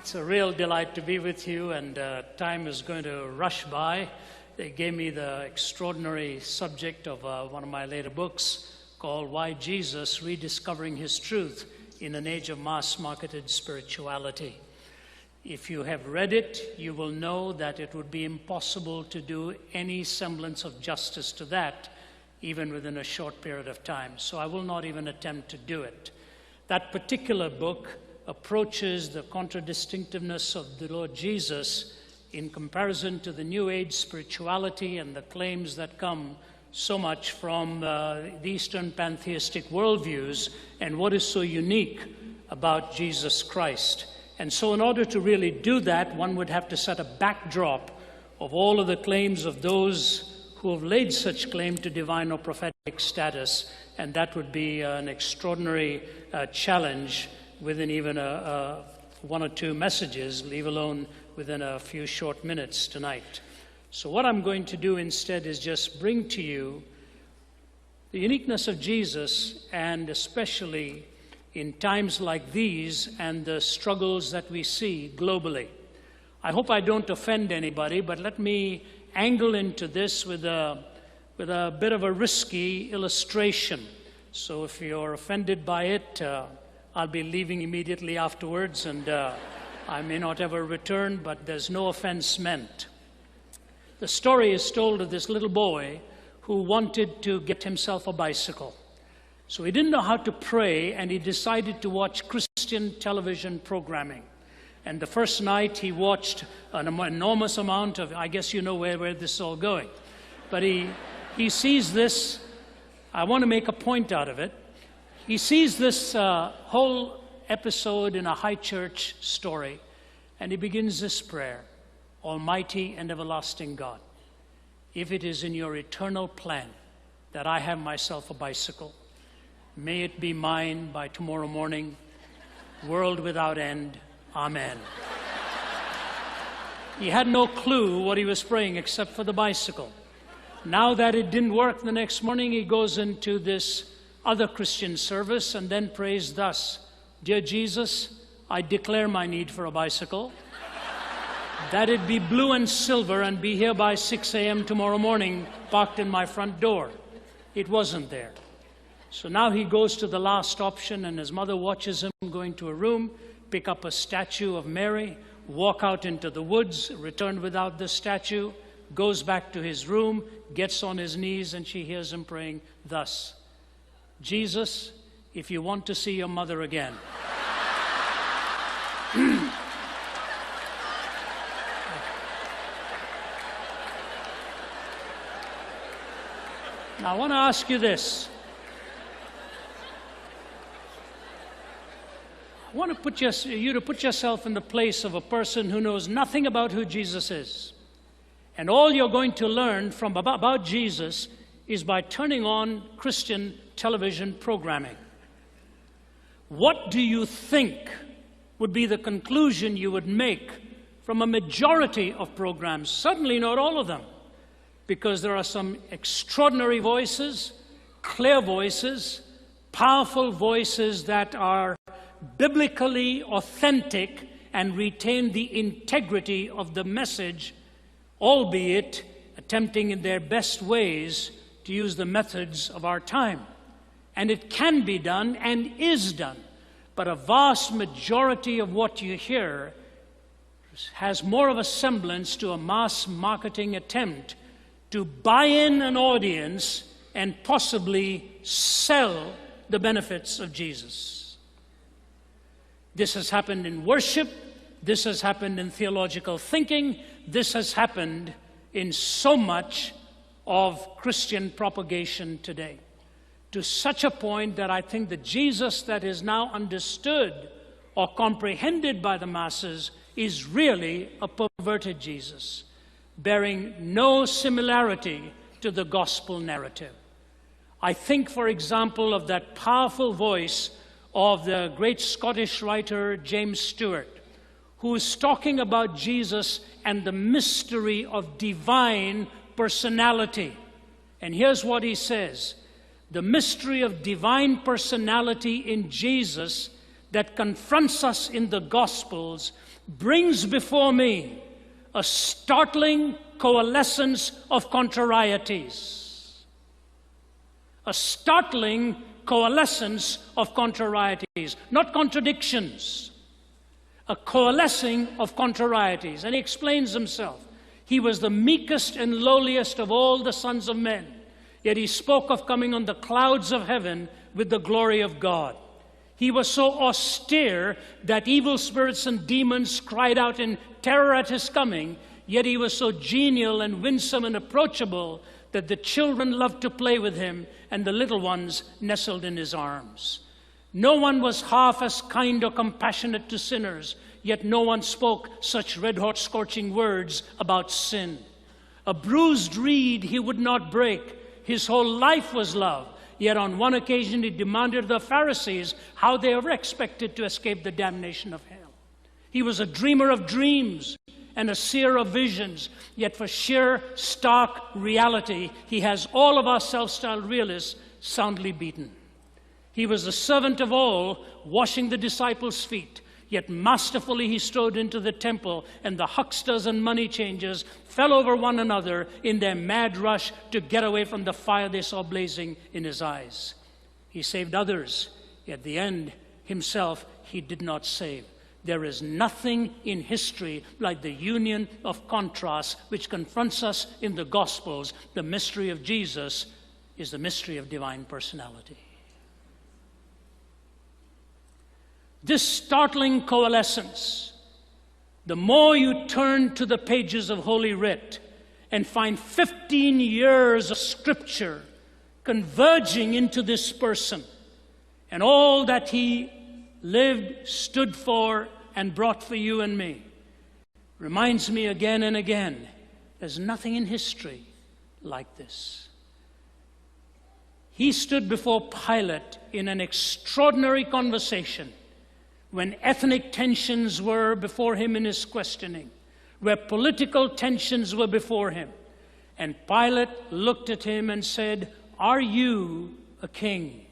It's a real delight to be with you, and time is going to rush by. They gave me the extraordinary subject of one of my later books called Why Jesus Rediscovering His Truth in an Age of Mass-Marketed Spirituality. If you have read it, you will know that it would be impossible to do any semblance of justice to that, even within a short period of time. So I will not even attempt to do it. That particular book approaches the contradistinctiveness of the Lord Jesus in comparison to the New Age spirituality and the claims that come so much from the Eastern pantheistic worldviews and what is so unique about Jesus Christ. And so in order to really do that, one would have to set a backdrop of all of the claims of those who have laid such claim to divine or prophetic status, and that would be an extraordinary challenge within even one or two messages, leave alone within a few short minutes tonight. So what I'm going to do instead is just bring to you the uniqueness of Jesus, and especially in times like these and the struggles that we see globally. I hope I don't offend anybody, but let me angle into this with a bit of a risky illustration. So if you're offended by it, I'll be leaving immediately afterwards, and I may not ever return, but there's no offense meant. The story is told of this little boy who wanted to get himself a bicycle. So he didn't know how to pray, and he decided to watch Christian television programming. And the first night he watched an enormous amount of, I guess you know where this is all going. But he sees this, I want to make a point out of it. He sees this whole episode in a high church story, and he begins this prayer: Almighty and everlasting God, if it is in your eternal plan that I have myself a bicycle, may it be mine by tomorrow morning, world without end. Amen. He had no clue what he was praying except for the bicycle. Now that it didn't work the next morning, he goes into this other Christian service and then prays thus: Dear Jesus, I declare my need for a bicycle, that it be blue and silver and be here by 6 a.m. tomorrow morning, parked in my front door. It wasn't there. So now he goes to the last option, and his mother watches him going to a room, pick up a statue of Mary, walk out into the woods, return without the statue, goes back to his room, gets on his knees, and she hears him praying thus: Jesus, if you want to see your mother again, now I want to ask you this. I want to put you to put yourself in the place of a person who knows nothing about who Jesus is. And all you're going to learn from about Jesus is by turning on Christian television programming. What do you think would be the conclusion you would make from a majority of programs? Certainly not all of them, because there are some extraordinary voices, clear voices, powerful voices that are biblically authentic and retain the integrity of the message, albeit attempting in their best ways to use the methods of our time. And it can be done and is done, but a vast majority of what you hear has more of a semblance to a mass marketing attempt to buy in an audience and possibly sell the benefits of Jesus. This has happened in worship, this has happened in theological thinking, this has happened in so much of Christian propagation today, to such a point that I think the Jesus that is now understood or comprehended by the masses is really a perverted Jesus, bearing no similarity to the gospel narrative. I think, for example, of that powerful voice of the great Scottish writer James Stewart, who is talking about Jesus and the mystery of divine personality. And here's what he says: the mystery of divine personality in Jesus that confronts us in the Gospels brings before me a startling coalescence of contrarieties. A startling coalescence of contrarieties, not contradictions. A coalescing of contrarieties. And he explains himself. He was the meekest and lowliest of all the sons of men, yet he spoke of coming on the clouds of heaven with the glory of God. He was so austere that evil spirits and demons cried out in terror at his coming, yet he was so genial and winsome and approachable that the children loved to play with him and the little ones nestled in his arms. No one was half as kind or compassionate to sinners, yet no one spoke such red-hot scorching words about sin. A bruised reed he would not break. His whole life was love. Yet on one occasion he demanded of the Pharisees how they ever expected to escape the damnation of hell. He was a dreamer of dreams and a seer of visions, yet for sheer, stark reality, he has all of our self-styled realists soundly beaten. He was the servant of all, washing the disciples' feet, yet masterfully he strode into the temple, and the hucksters and money changers fell over one another in their mad rush to get away from the fire they saw blazing in his eyes. He saved others, yet at the end, himself he did not save. There is nothing in history like the union of contrasts which confronts us in the Gospels. The mystery of Jesus is the mystery of divine personality. This startling coalescence, the more you turn to the pages of Holy Writ and find 15 years of Scripture converging into this person and all that he lived, stood for, and brought for you and me, reminds me again and again, there's nothing in history like this. He stood before Pilate in an extraordinary conversation when ethnic tensions were before him in his questioning, where political tensions were before him. And Pilate looked at him and said, "Are you a king?"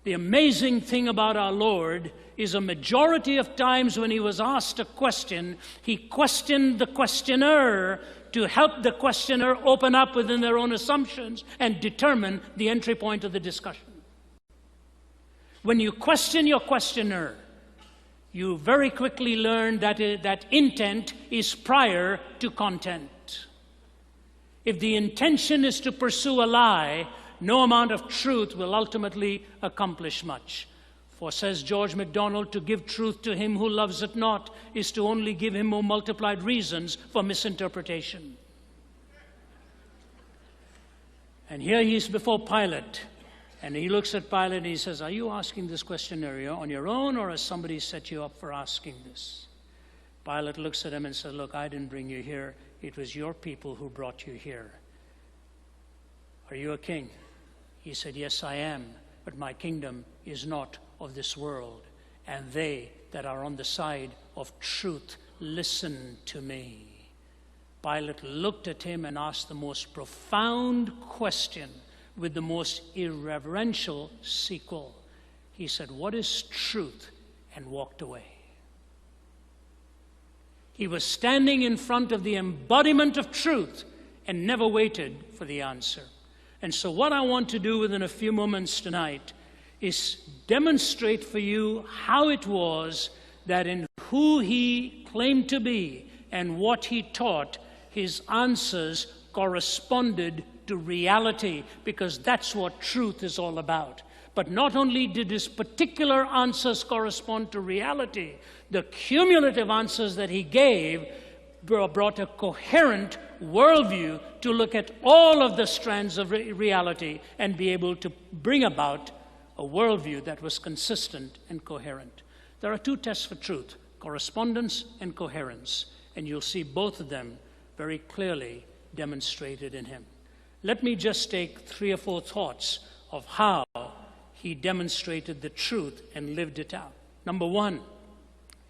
The amazing thing about our Lord is a majority of times when he was asked a question, he questioned the questioner to help the questioner open up within their own assumptions and determine the entry point of the discussion. When you question your questioner, you very quickly learn that that intent is prior to content. If the intention is to pursue a lie, no amount of truth will ultimately accomplish much. For, says George MacDonald, to give truth to him who loves it not is to only give him more multiplied reasons for misinterpretation. And here he is before Pilate, and he looks at Pilate and he says, "Are you asking this question on your own, or has somebody set you up for asking this?" Pilate looks at him and says, "Look, I didn't bring you here. It was your people who brought you here. Are you a king?" He said, "Yes, I am, but my kingdom is not of this world, and they that are on the side of truth listen to me." Pilate looked at him and asked the most profound question with the most irreverential sequel. He said, "What is truth?" and walked away. He was standing in front of the embodiment of truth and never waited for the answer. And so what I want to do within a few moments tonight is demonstrate for you how it was that in who he claimed to be and what he taught, his answers corresponded to reality, because that's what truth is all about. But not only did his particular answers correspond to reality, the cumulative answers that he gave brought a coherent worldview to look at all of the strands of reality and be able to bring about a worldview that was consistent and coherent. There are two tests for truth, correspondence and coherence, and you'll see both of them very clearly demonstrated in him. Let me just take 3 or 4 thoughts of how he demonstrated the truth and lived it out. Number 1,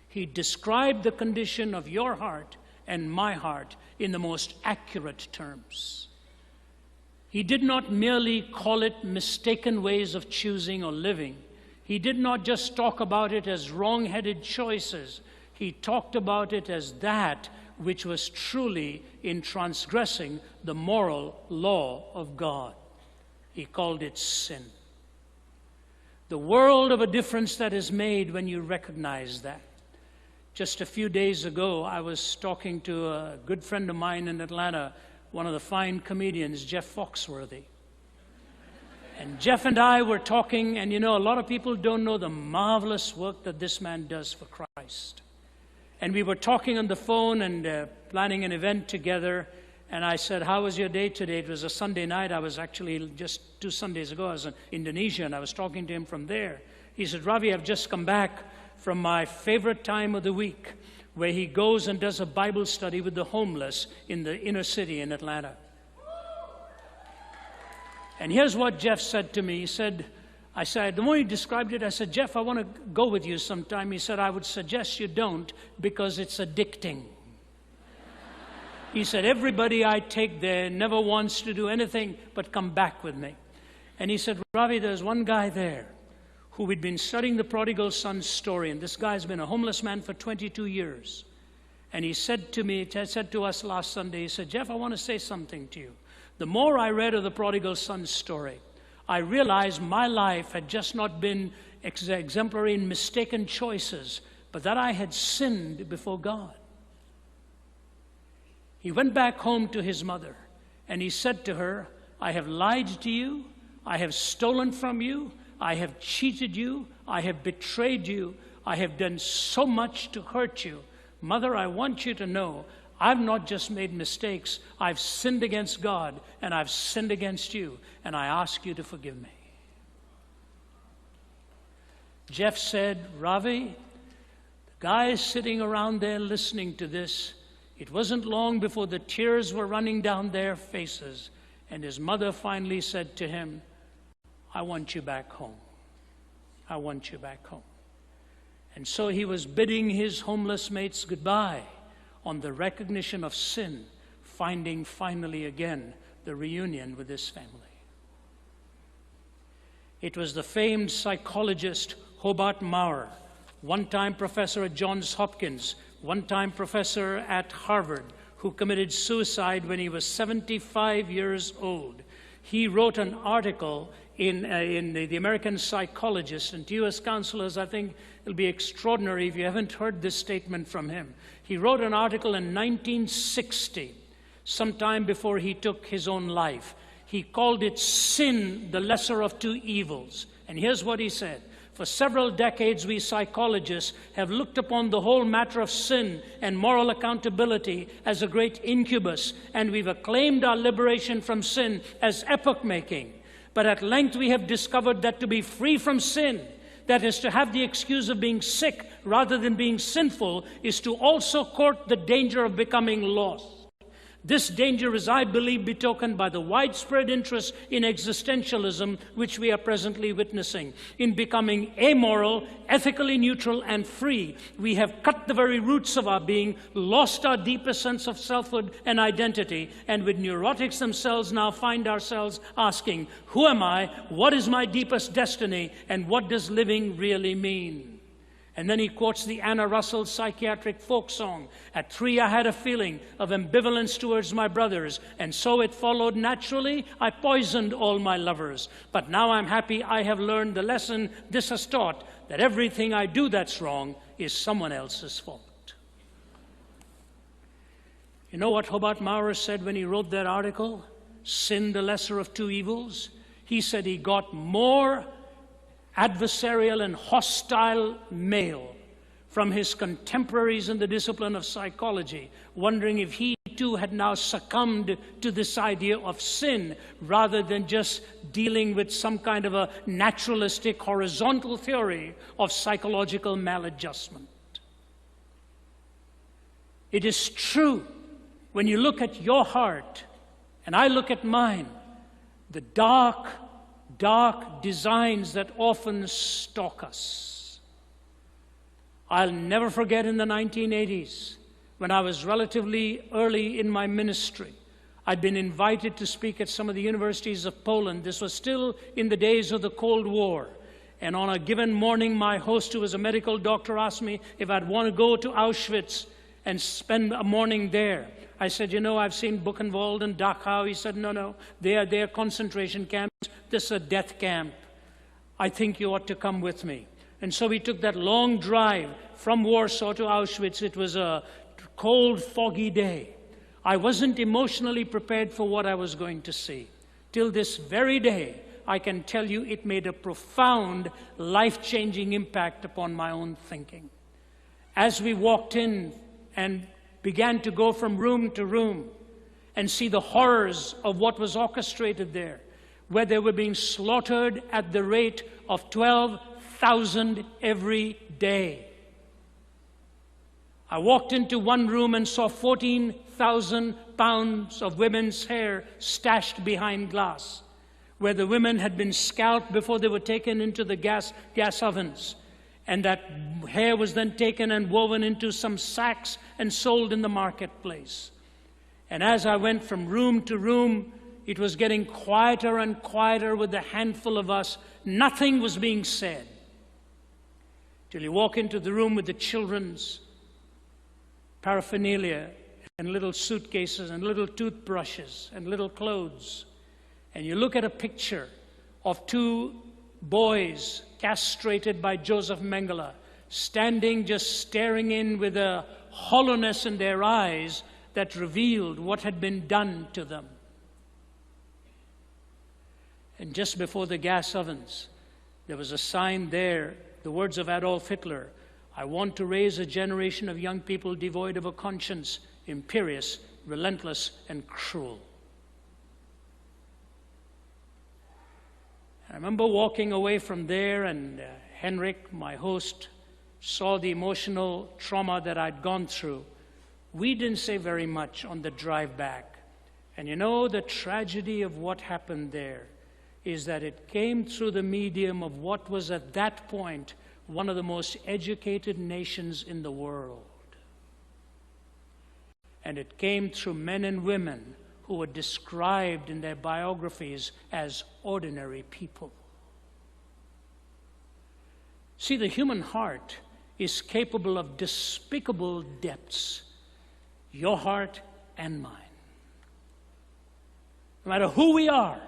he described the condition of your heart and my heart in the most accurate terms. He did not merely call it mistaken ways of choosing or living. He did not just talk about it as wrong-headed choices. He talked about it as that which was truly in transgressing the moral law of God. He called it sin. The world of a difference that is made when you recognize that. Just a few days ago, I was talking to a good friend of mine in Atlanta, one of the fine comedians, Jeff Foxworthy. And Jeff and I were talking, and you know, a lot of people don't know the marvelous work that this man does for Christ. And we were talking on the phone and planning an event together. And I said, how was your day today? It was a Sunday night. I was actually just 2 Sundays ago, I was in Indonesia, and I was talking to him from there. He said, Ravi, I've just come back from my favorite time of the week, where he goes and does a Bible study with the homeless in the inner city in Atlanta. And here's what Jeff said to me. He said, the more he described it, I said, Jeff, I want to go with you sometime. He said, I would suggest you don't, because it's addicting. He said, everybody I take there never wants to do anything but come back with me. And he said, Ravi, there's one guy there who we'd been studying the prodigal son's story, and this guy's been a homeless man for 22 years. And he said to us last Sunday, he said, Jeff, I want to say something to you. The more I read of the prodigal son's story, I realized my life had just not been exemplary in mistaken choices, but that I had sinned before God. He went back home to his mother, and he said to her, I have lied to you, I have stolen from you, I have cheated you, I have betrayed you, I have done so much to hurt you. Mother, I want you to know, I've not just made mistakes, I've sinned against God, and I've sinned against you, and I ask you to forgive me. Jeff said, Ravi, the guys sitting around there listening to this, it wasn't long before the tears were running down their faces, and his mother finally said to him, I want you back home. I want you back home. And so he was bidding his homeless mates goodbye on the recognition of sin, finding finally again the reunion with his family. It was the famed psychologist Hobart Maurer, one-time professor at Johns Hopkins, one-time professor at Harvard, who committed suicide when he was 75 years old. He wrote an article in the American Psychologist, and to you as counselors, I think it'll be extraordinary if you haven't heard this statement from him. He wrote an article in 1960, sometime before he took his own life. He called it Sin, the Lesser of Two Evils. And here's what he said. For several decades, we psychologists have looked upon the whole matter of sin and moral accountability as a great incubus, and we've acclaimed our liberation from sin as epoch-making. But at length we have discovered that to be free from sin, that is to have the excuse of being sick rather than being sinful, is to also court the danger of becoming lost. This danger is, I believe, betokened by the widespread interest in existentialism which we are presently witnessing. In becoming amoral, ethically neutral, and free, we have cut the very roots of our being, lost our deepest sense of selfhood and identity, and with neurotics themselves now find ourselves asking, who am I, what is my deepest destiny, and what does living really mean? And then he quotes the Anna Russell psychiatric folk song. At 3, I had a feeling of ambivalence towards my brothers, and so it followed naturally. I poisoned all my lovers. But now I'm happy I have learned the lesson this has taught, that everything I do that's wrong is someone else's fault. You know what Hobart Maurer said when he wrote that article? Sin, the lesser of two evils? He said he got more adversarial and hostile mail from his contemporaries in the discipline of psychology, wondering if he too had now succumbed to this idea of sin rather than just dealing with some kind of a naturalistic horizontal theory of psychological maladjustment. It is true, when you look at your heart and I look at mine, the dark designs that often stalk us. I'll never forget in the 1980s, when I was relatively early in my ministry, I'd been invited to speak at some of the universities of Poland. This was still in the days of the Cold War. And on a given morning, my host, who was a medical doctor, asked me if I'd want to go to Auschwitz and spend a morning there. I said, you know, I've seen Buchenwald and Dachau. He said, no, they are concentration camps. This is a death camp. I think you ought to come with me. And so we took that long drive from Warsaw to Auschwitz. It was a cold, foggy day. I wasn't emotionally prepared for what I was going to see. Till this very day, I can tell you it made a profound, life-changing impact upon my own thinking. As we walked in and began to go from room to room and see the horrors of what was orchestrated there, where they were being slaughtered at the rate of 12,000 every day. I walked into one room and saw 14,000 pounds of women's hair stashed behind glass, where the women had been scalped before they were taken into the gas ovens. And that hair was then taken and woven into some sacks and sold in the marketplace. And as I went from room to room, it was getting quieter and quieter with a handful of us. Nothing was being said. Till you walk into the room with the children's paraphernalia and little suitcases and little toothbrushes and little clothes. And you look at a picture of two boys castrated by Joseph Mengele, standing just staring in with a hollowness in their eyes that revealed what had been done to them. And just before the gas ovens, there was a sign there, the words of Adolf Hitler, "I want to raise a generation of young people devoid of a conscience, imperious, relentless, and cruel." I remember walking away from there, and Henrik, my host, saw the emotional trauma that I'd gone through. We didn't say very much on the drive back. And you know, the tragedy of what happened there is that it came through the medium of what was at that point one of the most educated nations in the world. And it came through men and women who were described in their biographies as ordinary people. See, the human heart is capable of despicable depths, your heart and mine. No matter who we are.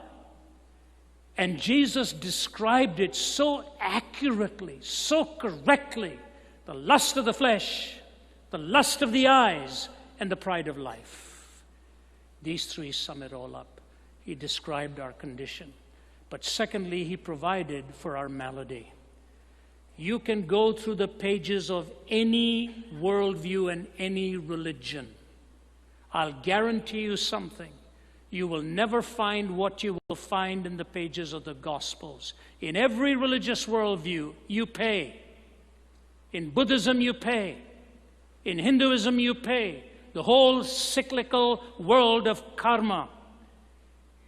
And Jesus described it so accurately, so correctly. The lust of the flesh, the lust of the eyes, and the pride of life. These three sum it all up. He described our condition. But secondly, he provided for our malady. You can go through the pages of any worldview and any religion. I'll guarantee you something. You will never find what you will find in the pages of the Gospels. In every religious worldview, you pay. In Buddhism, you pay. In Hinduism, you pay. The whole cyclical world of karma.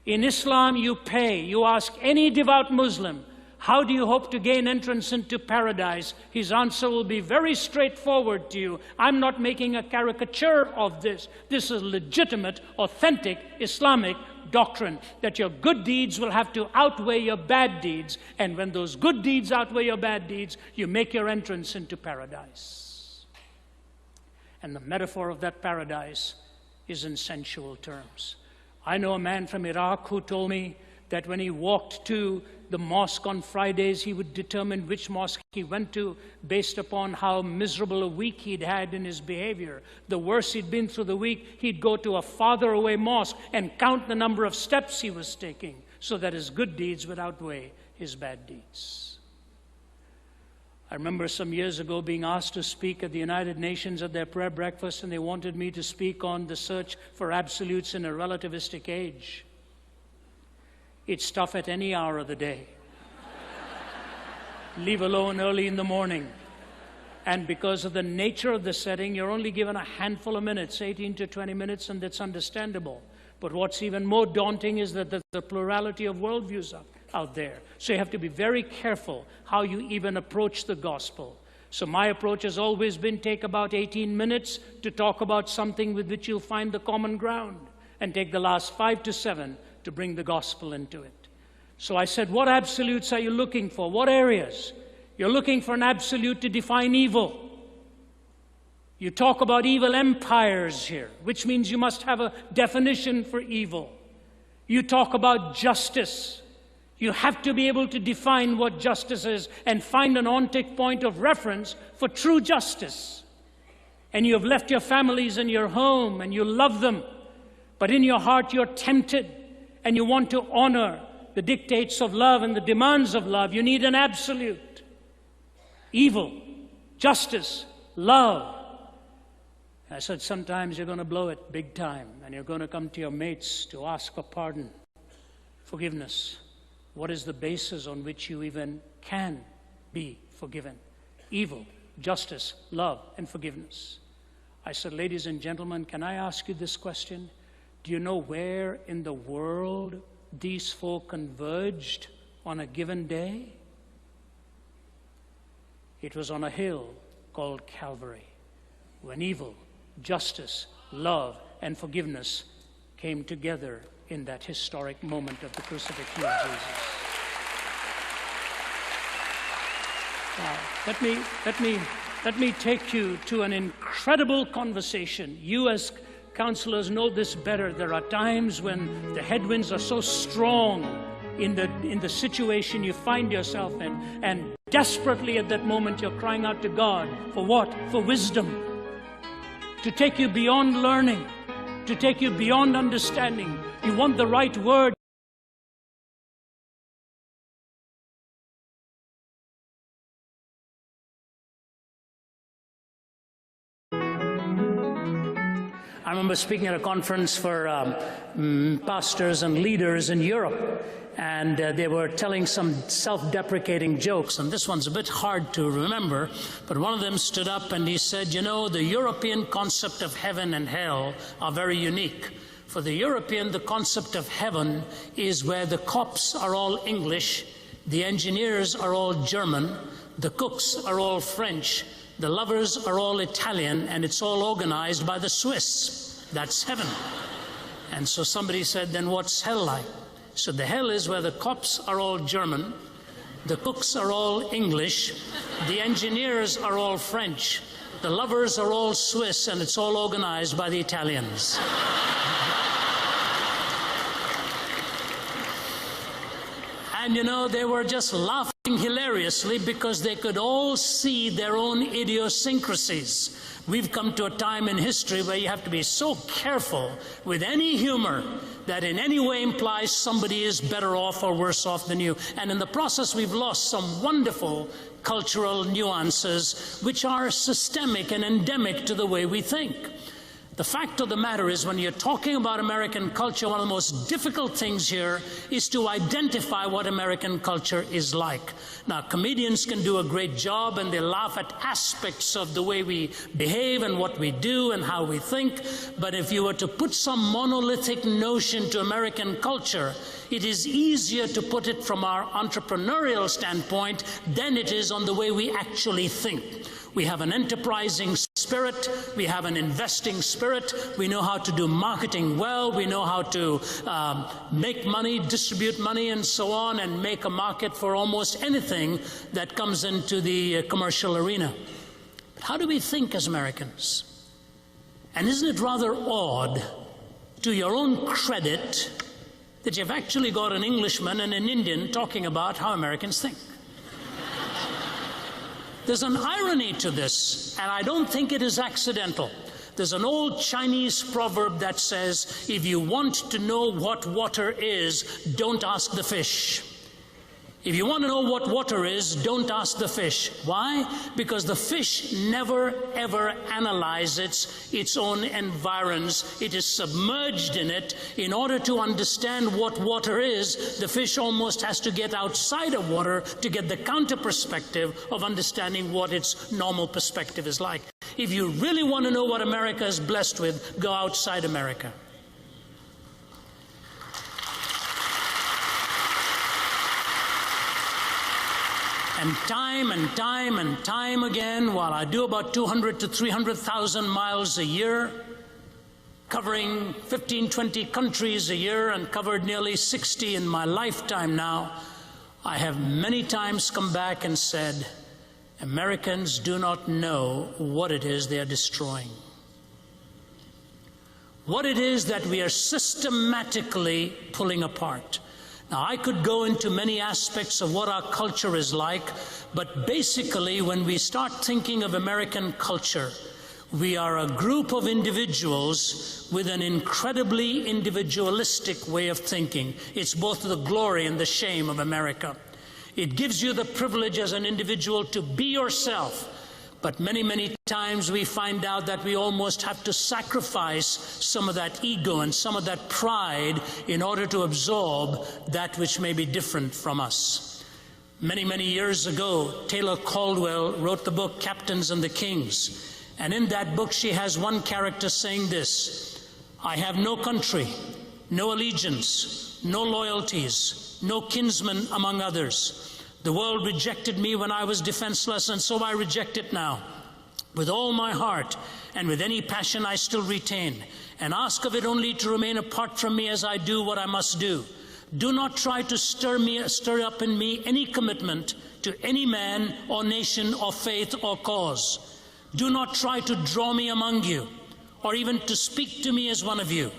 In Islam, you pay. You ask any devout Muslim, how do you hope to gain entrance into paradise? His answer will be very straightforward to you. I'm not making a caricature of this. This is legitimate, authentic Islamic doctrine, that your good deeds will have to outweigh your bad deeds. And when those good deeds outweigh your bad deeds, you make your entrance into paradise. And the metaphor of that paradise is in sensual terms. I know a man from Iraq who told me that when he walked to the mosque on Fridays, he would determine which mosque he went to based upon how miserable a week he'd had in his behavior. The worse he'd been through the week, he'd go to a farther away mosque and count the number of steps he was taking so that his good deeds would outweigh his bad deeds. I remember some years ago being asked to speak at the United Nations at their prayer breakfast, and they wanted me to speak on the search for absolutes in a relativistic age. It's tough at any hour of the day, leave alone early in the morning. And because of the nature of the setting, you're only given a handful of minutes, 18 to 20 minutes, and that's understandable. But what's even more daunting is that there's a plurality of worldviews out there. So you have to be very careful how you even approach the gospel. So my approach has always been take about 18 minutes to talk about something with which you'll find the common ground, and take the last 5 to 7 to bring the gospel into it. So I said, what absolutes are you looking for? What areas? You're looking for an absolute to define evil. You talk about evil empires here, which means you must have a definition for evil. You talk about justice. You have to be able to define what justice is and find an ontic point of reference for true justice. And you have left your families and your home and you love them, but in your heart you're tempted and you want to honor the dictates of love and the demands of love. You need an absolute. Evil, justice, love. I said, sometimes you're going to blow it big time, and you're going to come to your mates to ask for pardon, forgiveness. What is the basis on which you even can be forgiven? Evil, justice, love, and forgiveness. I said, ladies and gentlemen, can I ask you this question? Do you know where in the world these four converged on a given day? It was on a hill called Calvary, when evil, justice, love, and forgiveness came together in that historic moment of the crucifixion of Jesus. Let me take you to an incredible conversation. You as counselors know this better. There are times when the headwinds are so strong in the situation you find yourself in, and desperately at that moment you're crying out to God for what? For wisdom. To take you beyond learning, to take you beyond understanding. You want the right word. I remember speaking at a conference for pastors and leaders in Europe, and they were telling some self-deprecating jokes, and this one's a bit hard to remember, but one of them stood up and he said, you know, the European concept of heaven and hell are very unique. For the European, the concept of heaven is where the cops are all English, the engineers are all German, the cooks are all French, the lovers are all Italian, and it's all organized by the Swiss. That's heaven. And so somebody said, then what's hell like? So the hell is where the cops are all German, the cooks are all English, the engineers are all French, the lovers are all Swiss, and it's all organized by the Italians. And you know, they were just laughing hilariously because they could all see their own idiosyncrasies. We've come to a time in history where you have to be so careful with any humor that in any way implies somebody is better off or worse off than you. And in the process, we've lost some wonderful cultural nuances which are systemic and endemic to the way we think. The fact of the matter is, when you're talking about American culture, one of the most difficult things here is to identify what American culture is like. Now, comedians can do a great job, and they laugh at aspects of the way we behave and what we do and how we think. But if you were to put some monolithic notion to American culture, it is easier to put it from our entrepreneurial standpoint than it is on the way we actually think. We have an enterprising spirit, we have an investing spirit, we know how to do marketing well, we know how to make money, distribute money, and so on, and make a market for almost anything that comes into the commercial arena. But how do we think as Americans? And isn't it rather odd, to your own credit, that you've actually got an Englishman and an Indian talking about how Americans think? There's an irony to this, and I don't think it is accidental. There's an old Chinese proverb that says, if you want to know what water is, don't ask the fish. If you want to know what water is, don't ask the fish. Why? Because the fish never, ever analyzes its own environs. It is submerged in it. In order to understand what water is, the fish almost has to get outside of water to get the counter perspective of understanding what its normal perspective is like. If you really want to know what America is blessed with, go outside America. And time again, while I do about 200 to 300,000 miles a year, covering 15, 20 countries a year and covered nearly 60 in my lifetime now, I have many times come back and said, Americans do not know what it is they are destroying. What it is that we are systematically pulling apart. Now, I could go into many aspects of what our culture is like, but basically, when we start thinking of American culture, we are a group of individuals with an incredibly individualistic way of thinking. It's both the glory and the shame of America. It gives you the privilege as an individual to be yourself, but many, many times we find out that we almost have to sacrifice some of that ego and some of that pride in order to absorb that which may be different from us. Many, many years ago, Taylor Caldwell wrote the book Captains and the Kings. And in that book, she has one character saying this: I have no country, no allegiance, no loyalties, no kinsmen among others. The world rejected me when I was defenseless, and so I reject it now. With all my heart and with any passion I still retain, and ask of it only to remain apart from me as I do what I must do. Do not try to stir up in me any commitment to any man or nation or faith or cause. Do not try to draw me among you, or even to speak to me as one of you.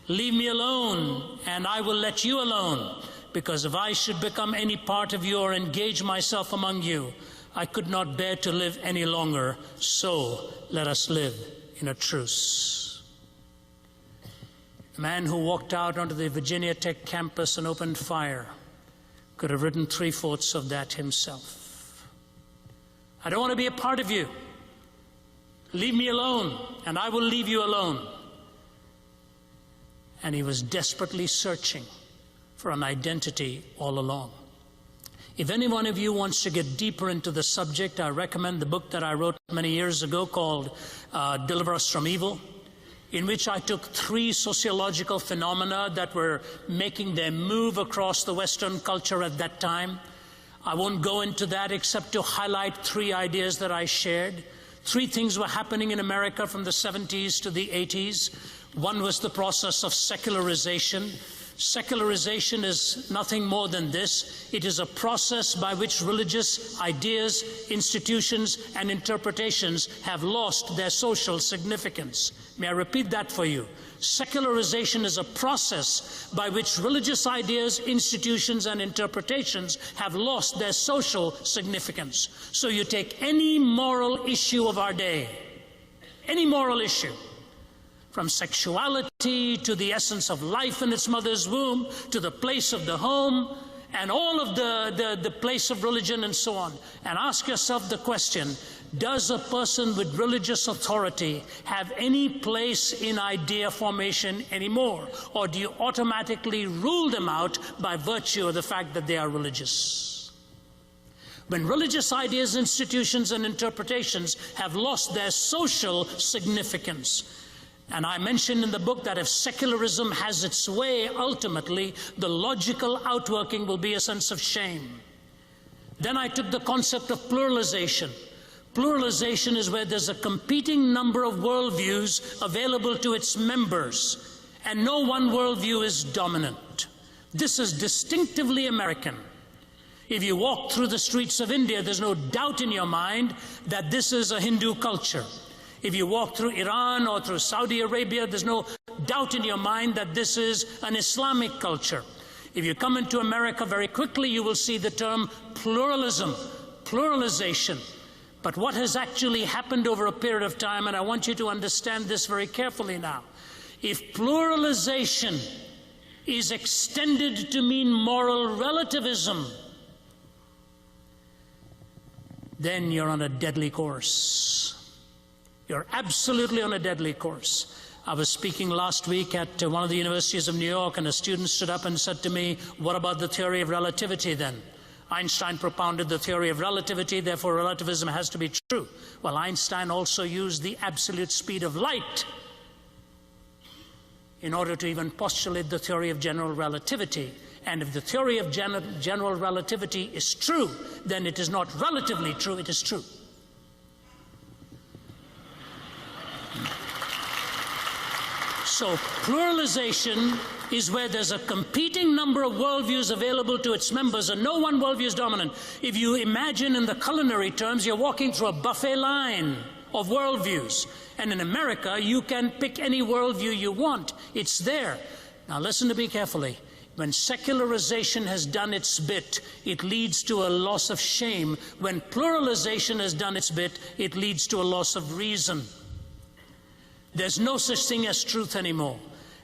Leave me alone, and I will let you alone, because if I should become any part of you or engage myself among you, I could not bear to live any longer. So let us live in a truce. The man who walked out onto the Virginia Tech campus and opened fire could have written 3/4 of that himself. I don't want to be a part of you. Leave me alone, and I will leave you alone. And he was desperately searching for an identity all along. If any one of you wants to get deeper into the subject, I recommend the book that I wrote many years ago called Deliver Us from Evil, in which I took 3 sociological phenomena that were making their move across the Western culture at that time. I won't go into that except to highlight 3 ideas that I shared. 3 things were happening in America from the 70s to the 80s. One was the process of secularization. Secularization is nothing more than this. It is a process by which religious ideas, institutions, and interpretations have lost their social significance. May I repeat that for you? Secularization is a process by which religious ideas, institutions, and interpretations have lost their social significance. So you take any moral issue of our day, any moral issue, from sexuality to the essence of life in its mother's womb, to the place of the home, and all of the place of religion and so on, and ask yourself the question, does a person with religious authority have any place in idea formation anymore? Or do you automatically rule them out by virtue of the fact that they are religious? When religious ideas, institutions, and interpretations have lost their social significance, and I mentioned in the book that if secularism has its way, ultimately, the logical outworking will be a sense of shame. Then I took the concept of pluralization. Pluralization is where there's a competing number of worldviews available to its members, and no one worldview is dominant. This is distinctively American. If you walk through the streets of India, there's no doubt in your mind that this is a Hindu culture. If you walk through Iran or through Saudi Arabia, there's no doubt in your mind that this is an Islamic culture. If you come into America very quickly, you will see the term pluralism, pluralization. But what has actually happened over a period of time, and I want you to understand this very carefully now, if pluralization is extended to mean moral relativism, then you're on a deadly course. You're absolutely on a deadly course. I was speaking last week at one of the universities of New York, and a student stood up and said to me, what about the theory of relativity then? Einstein propounded the theory of relativity, therefore relativism has to be true. Well, Einstein also used the absolute speed of light in order to even postulate the theory of general relativity. And if the theory of general relativity is true, then it is not relatively true, it is true. So pluralization is where there's a competing number of worldviews available to its members, and no one worldview is dominant. If you imagine in the culinary terms, you're walking through a buffet line of worldviews. And in America, you can pick any worldview you want. It's there. Now listen to me carefully. When secularization has done its bit, it leads to a loss of shame. When pluralization has done its bit, it leads to a loss of reason. There's no such thing as truth anymore.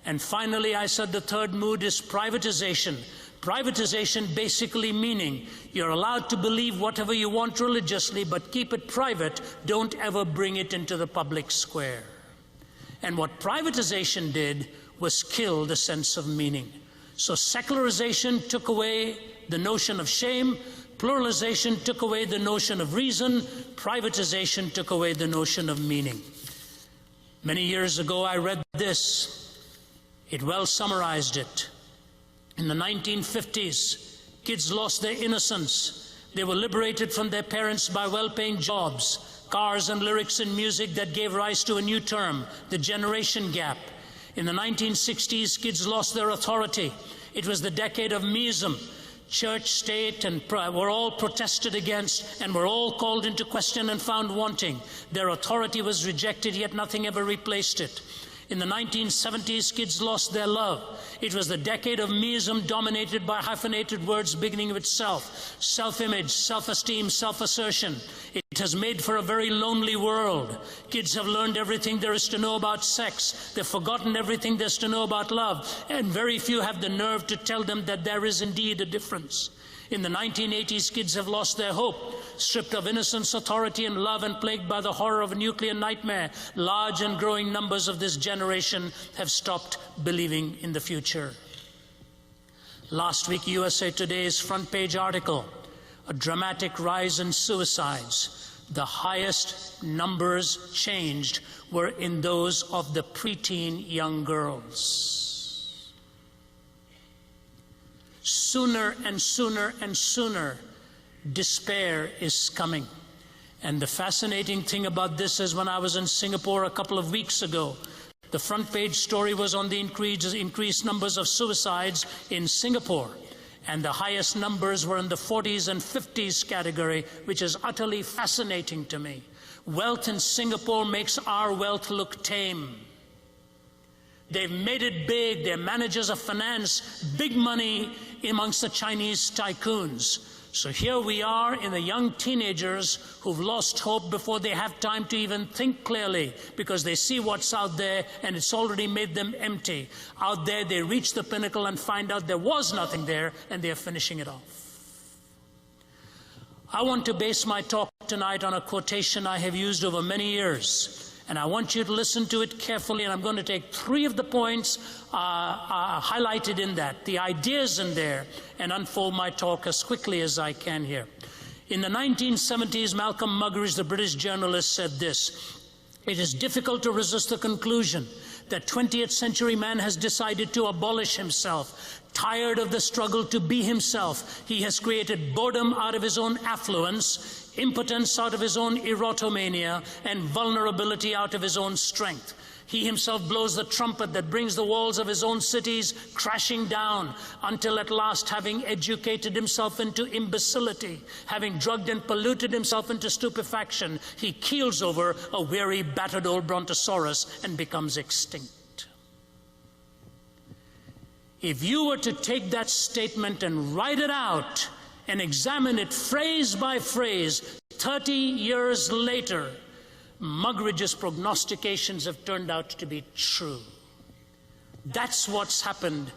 And finally, I said the third mood is privatization. Privatization basically meaning you're allowed to believe whatever you want religiously, but keep it private. Don't ever bring it into the public square. And what privatization did was kill the sense of meaning. So secularization took away the notion of shame. Pluralization took away the notion of reason. Privatization took away the notion of meaning. Many years ago, I read this. It well summarized it. In the 1950s, kids lost their innocence. They were liberated from their parents by well-paying jobs, cars and lyrics and music that gave rise to a new term, the generation gap. In the 1960s, kids lost their authority. It was the decade of meism. Church, state, and were all protested against and were all called into question and found wanting. Their authority was rejected, yet nothing ever replaced it. In the 1970s, kids lost their love. It was the decade of meism dominated by hyphenated words beginning with self, self-image, self-esteem, self-assertion. It has made for a very lonely world. Kids have learned everything there is to know about sex. They've forgotten everything there's to know about love. And very few have the nerve to tell them that there is indeed a difference. In the 1980s, kids have lost their hope, stripped of innocence, authority, and love, and plagued by the horror of a nuclear nightmare. Large and growing numbers of this generation have stopped believing in the future. Last week, USA Today's front page article, a dramatic rise in suicides. The highest numbers changed were in those of the preteen young girls. Sooner and sooner and sooner, despair is coming. And the fascinating thing about this is when I was in Singapore a couple of weeks ago, the front page story was on the increased numbers of suicides in Singapore. And the highest numbers were in the 40s and 50s category, which is utterly fascinating to me. Wealth in Singapore makes our wealth look tame. They've made it big. They're managers of finance, big money amongst the Chinese tycoons. So here we are in the young teenagers who've lost hope before they have time to even think clearly, because they see what's out there and it's already made them empty. Out there, they reach the pinnacle and find out there was nothing there, and they're finishing it off. I want to base my talk tonight on a quotation I have used over many years. And I want you to listen to it carefully, and I'm going to take 3 of the points highlighted in that, the ideas in there, and unfold my talk as quickly as I can here. In the 1970s, Malcolm Muggeridge, the British journalist, said this: "It is difficult to resist the conclusion that 20th century man has decided to abolish himself. Tired of the struggle to be himself, he has created boredom out of his own affluence, impotence out of his own erotomania, and vulnerability out of his own strength. He himself blows the trumpet that brings the walls of his own cities crashing down, until at last, having educated himself into imbecility, having drugged and polluted himself into stupefaction, he keels over a weary, battered old brontosaurus and becomes extinct." If you were to take that statement and write it out and examine it phrase by phrase, 30 years later, Muggeridge's prognostications have turned out to be true. That's what's happened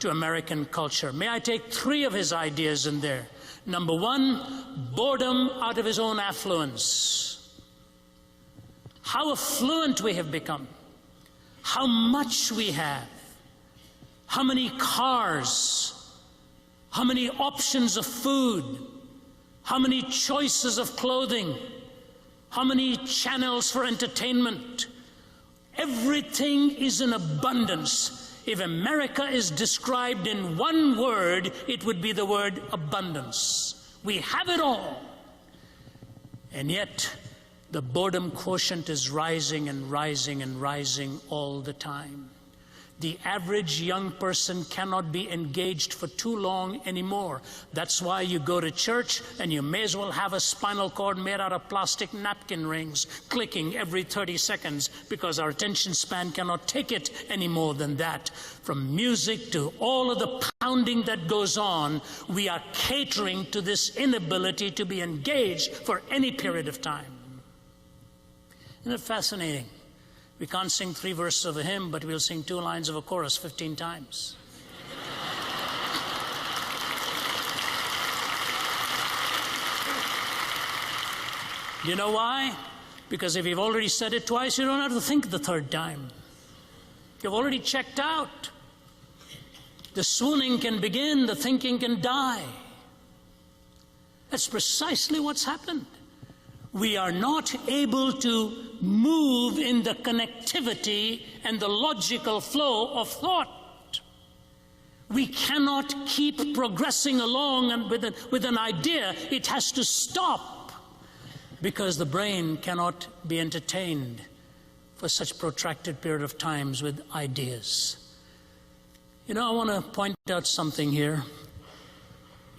to American culture. May I take 3 of his ideas in there? Number 1, boredom out of his own affluence. How affluent we have become. How much we have. How many cars. How many options of food. How many choices of clothing. How many channels for entertainment. Everything is in abundance. If America is described in one word, it would be the word abundance. We have it all. And yet, the boredom quotient is rising and rising and rising all the time. The average young person cannot be engaged for too long anymore. That's why you go to church and you may as well have a spinal cord made out of plastic napkin rings clicking every 30 seconds, because our attention span cannot take it any more than that. From music to all of the pounding that goes on, we are catering to this inability to be engaged for any period of time. Isn't it fascinating? We can't sing 3 verses of a hymn, but we'll sing 2 lines of a chorus 15 times. Do you know why? Because if you've already said it twice, you don't have to think the 3rd time. You've already checked out. The swooning can begin, the thinking can die. That's precisely what's happened. We are not able to move in the connectivity and the logical flow of thought. We cannot keep progressing along and with an idea. It has to stop, because the brain cannot be entertained for such protracted period of times with ideas. You know, I want to point out something here.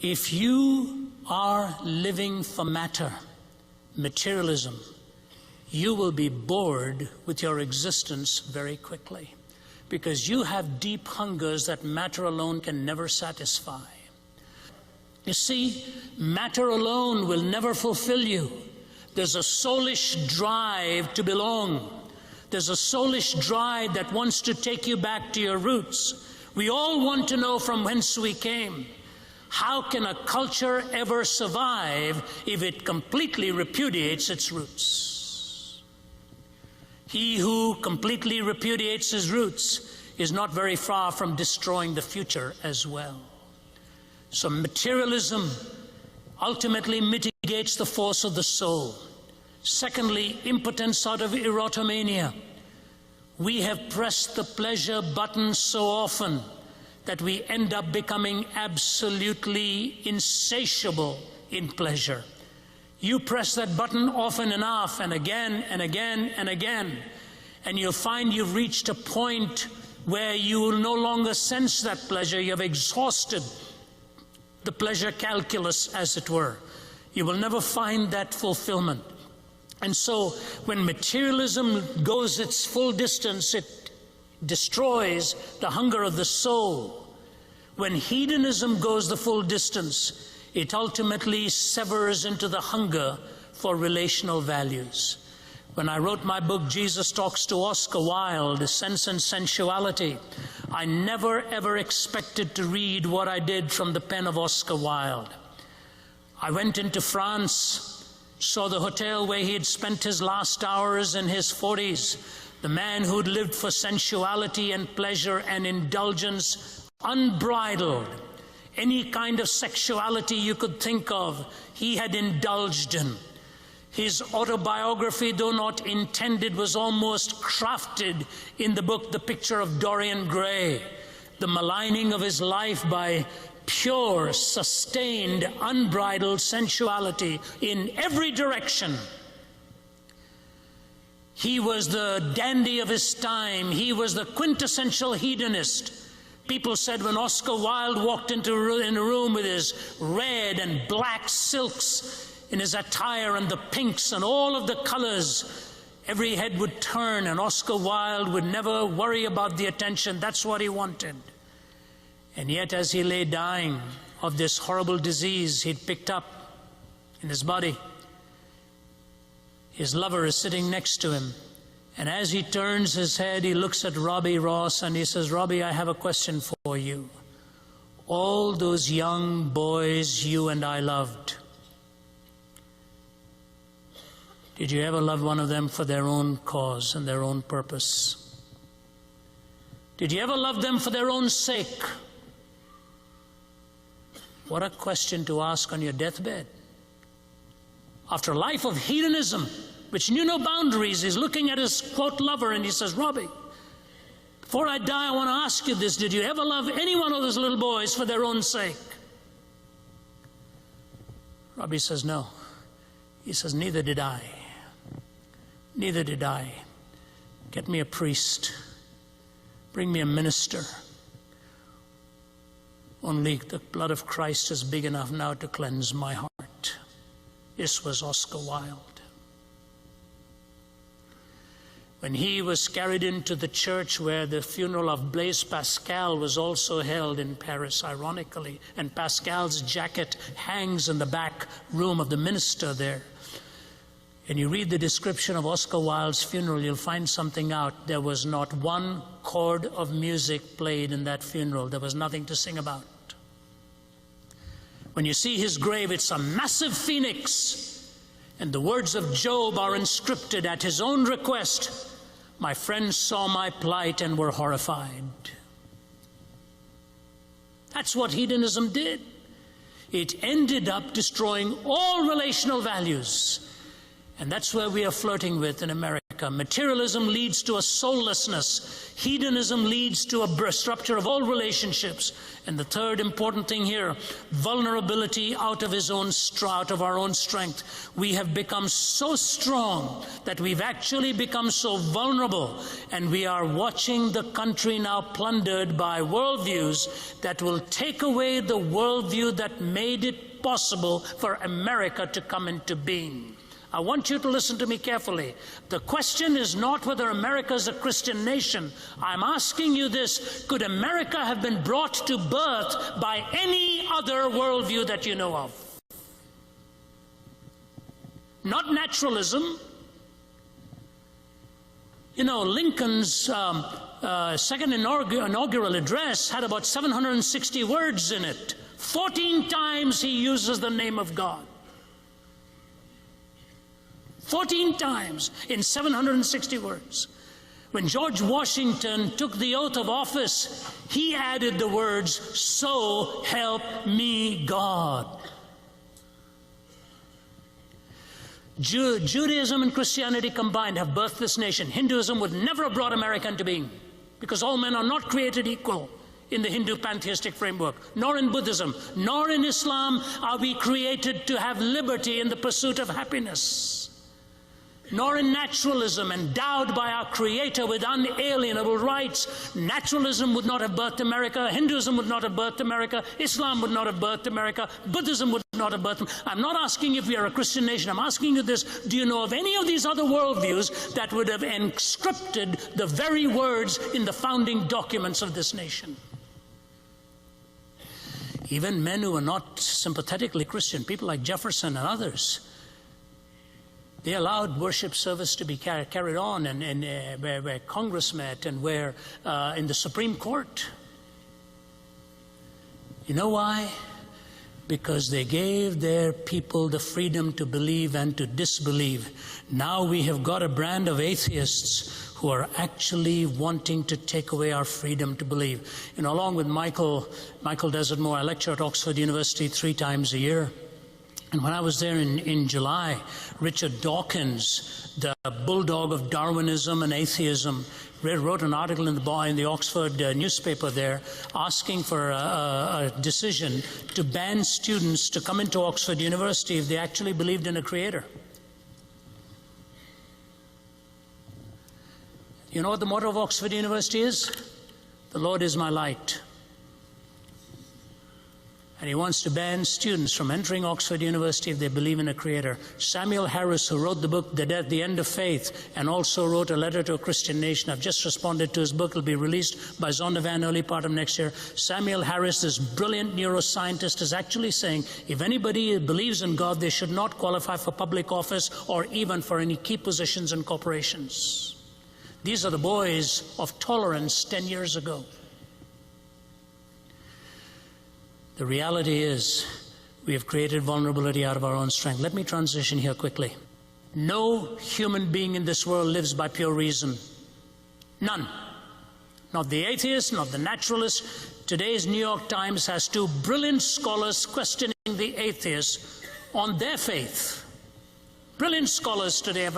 If you are living for matter, materialism, you will be bored with your existence very quickly, because you have deep hungers that matter alone can never satisfy. You see, matter alone will never fulfill you. There's a soulish drive to belong. There's a soulish drive that wants to take you back to your roots. We all want to know from whence we came. How can a culture ever survive if it completely repudiates its roots? He who completely repudiates his roots is not very far from destroying the future as well. So materialism ultimately mitigates the force of the soul. Secondly, impotence out of erotomania. We have pressed the pleasure button so often that we end up becoming absolutely insatiable in pleasure. You press that button often enough, and again and again and again, and you'll find you've reached a point where you will no longer sense that pleasure. You have exhausted the pleasure calculus, as it were. You will never find that fulfillment. And so when materialism goes its full distance, it destroys the hunger of the soul. When hedonism goes the full distance, it ultimately severs into the hunger for relational values. When I wrote my book, Jesus Talks to Oscar Wilde, Sense and Sensuality, I never ever expected to read what I did from the pen of Oscar Wilde. I went into France, saw the hotel where he had spent his last hours in his 40s, the man who'd lived for sensuality and pleasure and indulgence unbridled. Any kind of sexuality you could think of, he had indulged in. His autobiography, though not intended, was almost crafted in the book, The Picture of Dorian Gray, the maligning of his life by pure, sustained, unbridled sensuality in every direction. He was the dandy of his time. He was the quintessential hedonist. People said when Oscar Wilde walked in a room with his red and black silks in his attire and the pinks and all of the colors, every head would turn, and Oscar Wilde would never worry about the attention. That's what he wanted. And yet, as he lay dying of this horrible disease he'd picked up in his body, his lover is sitting next to him. And as he turns his head, he looks at Robbie Ross and he says, "Robbie, I have a question for you. All those young boys you and I loved, did you ever love one of them for their own cause and their own purpose? Did you ever love them for their own sake?" What a question to ask on your deathbed. After a life of hedonism, which knew no boundaries, he's looking at his, quote, lover, and he says, "Robbie, before I die, I want to ask you this. Did you ever love any one of those little boys for their own sake?" Robbie says, "No." He says, "Neither did I. Neither did I. Get me a priest. Bring me a minister. Only the blood of Christ is big enough now to cleanse my heart. This was Oscar Wilde. When he was carried into the church where the funeral of Blaise Pascal was also held in Paris, ironically, and Pascal's jacket hangs in the back room of the minister there. And you read the description of Oscar Wilde's funeral, you'll find something out. There was not one chord of music played in that funeral. There was nothing to sing about. When you see his grave, it's a massive phoenix. And the words of Job are inscripted at his own request. My friends saw my plight and were horrified. That's what hedonism did. It ended up destroying all relational values. And that's where we are flirting with in America. Materialism leads to a soullessness. Hedonism leads to a rupture of all relationships. And the third important thing here, vulnerability out of our own strength. We have become so strong that we've actually become so vulnerable. And we are watching the country now plundered by worldviews that will take away the worldview that made it possible for America to come into being. I want you to listen to me carefully. The question is not whether America is a Christian nation. I'm asking you this: could America have been brought to birth by any other worldview that you know of? Not naturalism. You know, Lincoln's second inaugural address had about 760 words in it. 14 times he uses the name of God. 14 times in 760 words. When George Washington took the oath of office, he added the words, "So help me God." Judaism and Christianity combined have birthed this nation. Hinduism would never have brought America into being, because all men are not created equal in the Hindu pantheistic framework, nor in Buddhism, nor in Islam are we created to have liberty in the pursuit of happiness. Nor in naturalism, endowed by our Creator with unalienable rights. Naturalism would not have birthed America. Hinduism would not have birthed America. Islam would not have birthed America. Buddhism would not have birthed. I'm not asking if we are a Christian nation. I'm asking you this: do you know of any of these other worldviews that would have inscripted the very words in the founding documents of this nation? Even men who were not sympathetically Christian, people like Jefferson and others, they allowed worship service to be carried on, and where Congress met, and where in the Supreme Court. You know why? Because they gave their people the freedom to believe and to disbelieve. Now we have got a brand of atheists who are actually wanting to take away our freedom to believe. You know, along with Michael Desertmore, I lecture at Oxford University 3 times a year. And when I was there in July, Richard Dawkins, the bulldog of Darwinism and atheism, wrote an article in the Oxford newspaper there, asking for a decision to ban students to come into Oxford University if they actually believed in a creator. You know what the motto of Oxford University is? The Lord is my light. And he wants to ban students from entering Oxford University if they believe in a creator. Samuel Harris, who wrote the book The End of Faith, and also wrote a letter to a Christian nation. I've just responded to his book. It'll be released by Zondervan early part of next year. Samuel Harris, this brilliant neuroscientist, is actually saying if anybody believes in God, they should not qualify for public office or even for any key positions in corporations. These are the boys of tolerance 10 years ago. The reality is we have created vulnerability out of our own strength. Let me transition here quickly. No human being in this world lives by pure reason. None. Not the atheist, not the naturalist. Today's New York Times has 2 brilliant scholars questioning the atheists on their faith. Brilliant scholars today have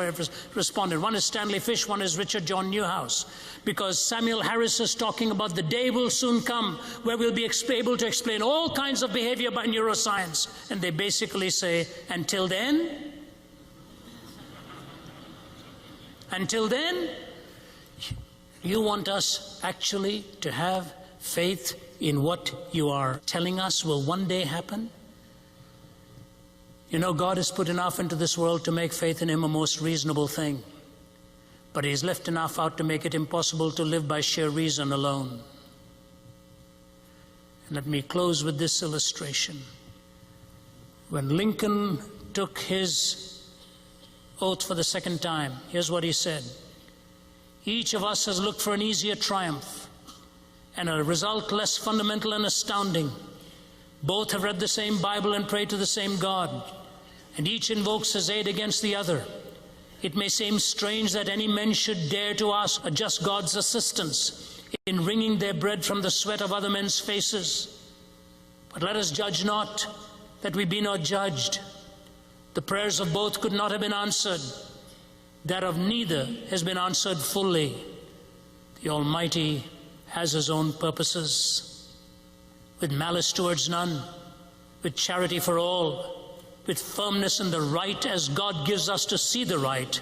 responded. One is Stanley Fish, one is Richard John Newhouse. Because Samuel Harris is talking about the day will soon come where we'll be able to explain all kinds of behavior by neuroscience. And they basically say, until then? Until then? You want us actually to have faith in what you are telling us will one day happen? You know, God has put enough into this world to make faith in Him a most reasonable thing. But He's left enough out to make it impossible to live by sheer reason alone. And let me close with this illustration. When Lincoln took his oath for the second time, here's what he said. Each of us has looked for an easier triumph and a result less fundamental and astounding. Both have read the same Bible and prayed to the same God, and each invokes His aid against the other. It may seem strange that any men should dare to ask a just God's assistance in wringing their bread from the sweat of other men's faces. But let us judge not, that we be not judged. The prayers of both could not have been answered. That of neither has been answered fully. The Almighty has His own purposes. With malice towards none, with charity for all, with firmness in the right as God gives us to see the right,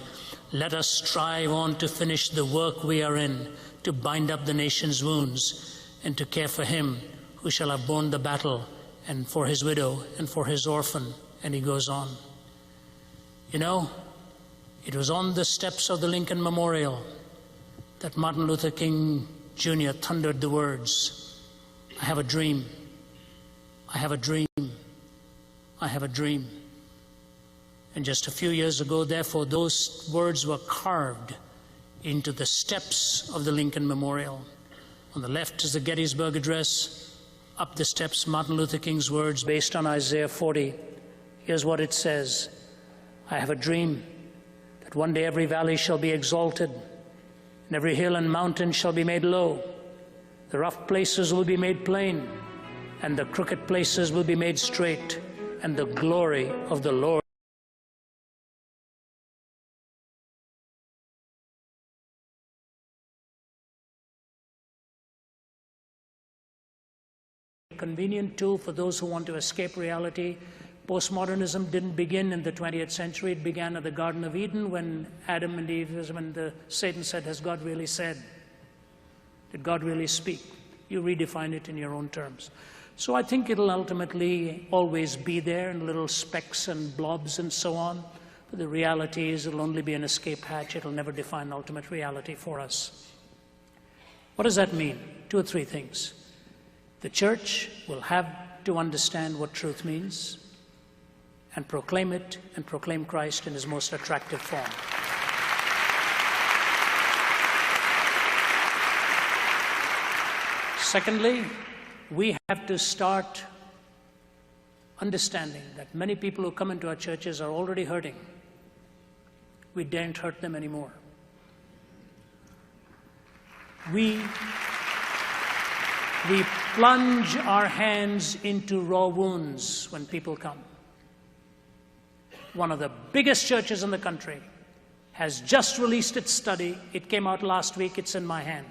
let us strive on to finish the work we are in, to bind up the nation's wounds, and to care for him who shall have borne the battle, and for his widow, and for his orphan. And he goes on. You know, it was on the steps of the Lincoln Memorial that Martin Luther King Jr. thundered the words, I have a dream, I have a dream, I have a dream. And just a few years ago, therefore, those words were carved into the steps of the Lincoln Memorial. On the left is the Gettysburg Address. Up the steps, Martin Luther King's words based on Isaiah 40. Here's what it says. I have a dream that one day every valley shall be exalted, and every hill and mountain shall be made low. The rough places will be made plain, and the crooked places will be made straight, and the glory of the Lord convenient tool for those who want to escape reality. Postmodernism didn't begin in the 20th century. It began at the Garden of Eden when Adam and Eve, when Satan said, has God really said? Did God really speak? You redefine it in your own terms. So I think it'll ultimately always be there in little specks and blobs and so on. But the reality is it'll only be an escape hatch. It'll never define ultimate reality for us. What does that mean? Two or three things. The church will have to understand what truth means and proclaim it and proclaim Christ in his most attractive form. Secondly, we have to start understanding that many people who come into our churches are already hurting. We daren't hurt them anymore. We plunge our hands into raw wounds when people come. One of the biggest churches in the country has just released its study. It came out last week. It's in my hand.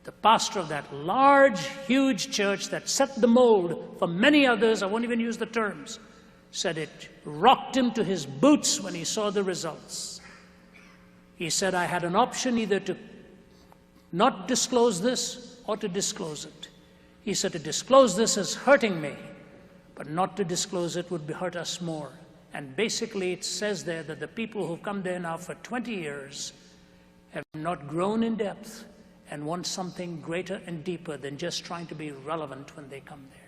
The pastor of that large, huge church that set the mold for many others, I won't even use the terms, said it rocked him to his boots when he saw the results. He said, I had an option either to not disclose this or to disclose it. He said, to disclose this is hurting me, but not to disclose it would hurt us more. And basically it says there that the people who've come there now for 20 years have not grown in depth and want something greater and deeper than just trying to be relevant when they come there.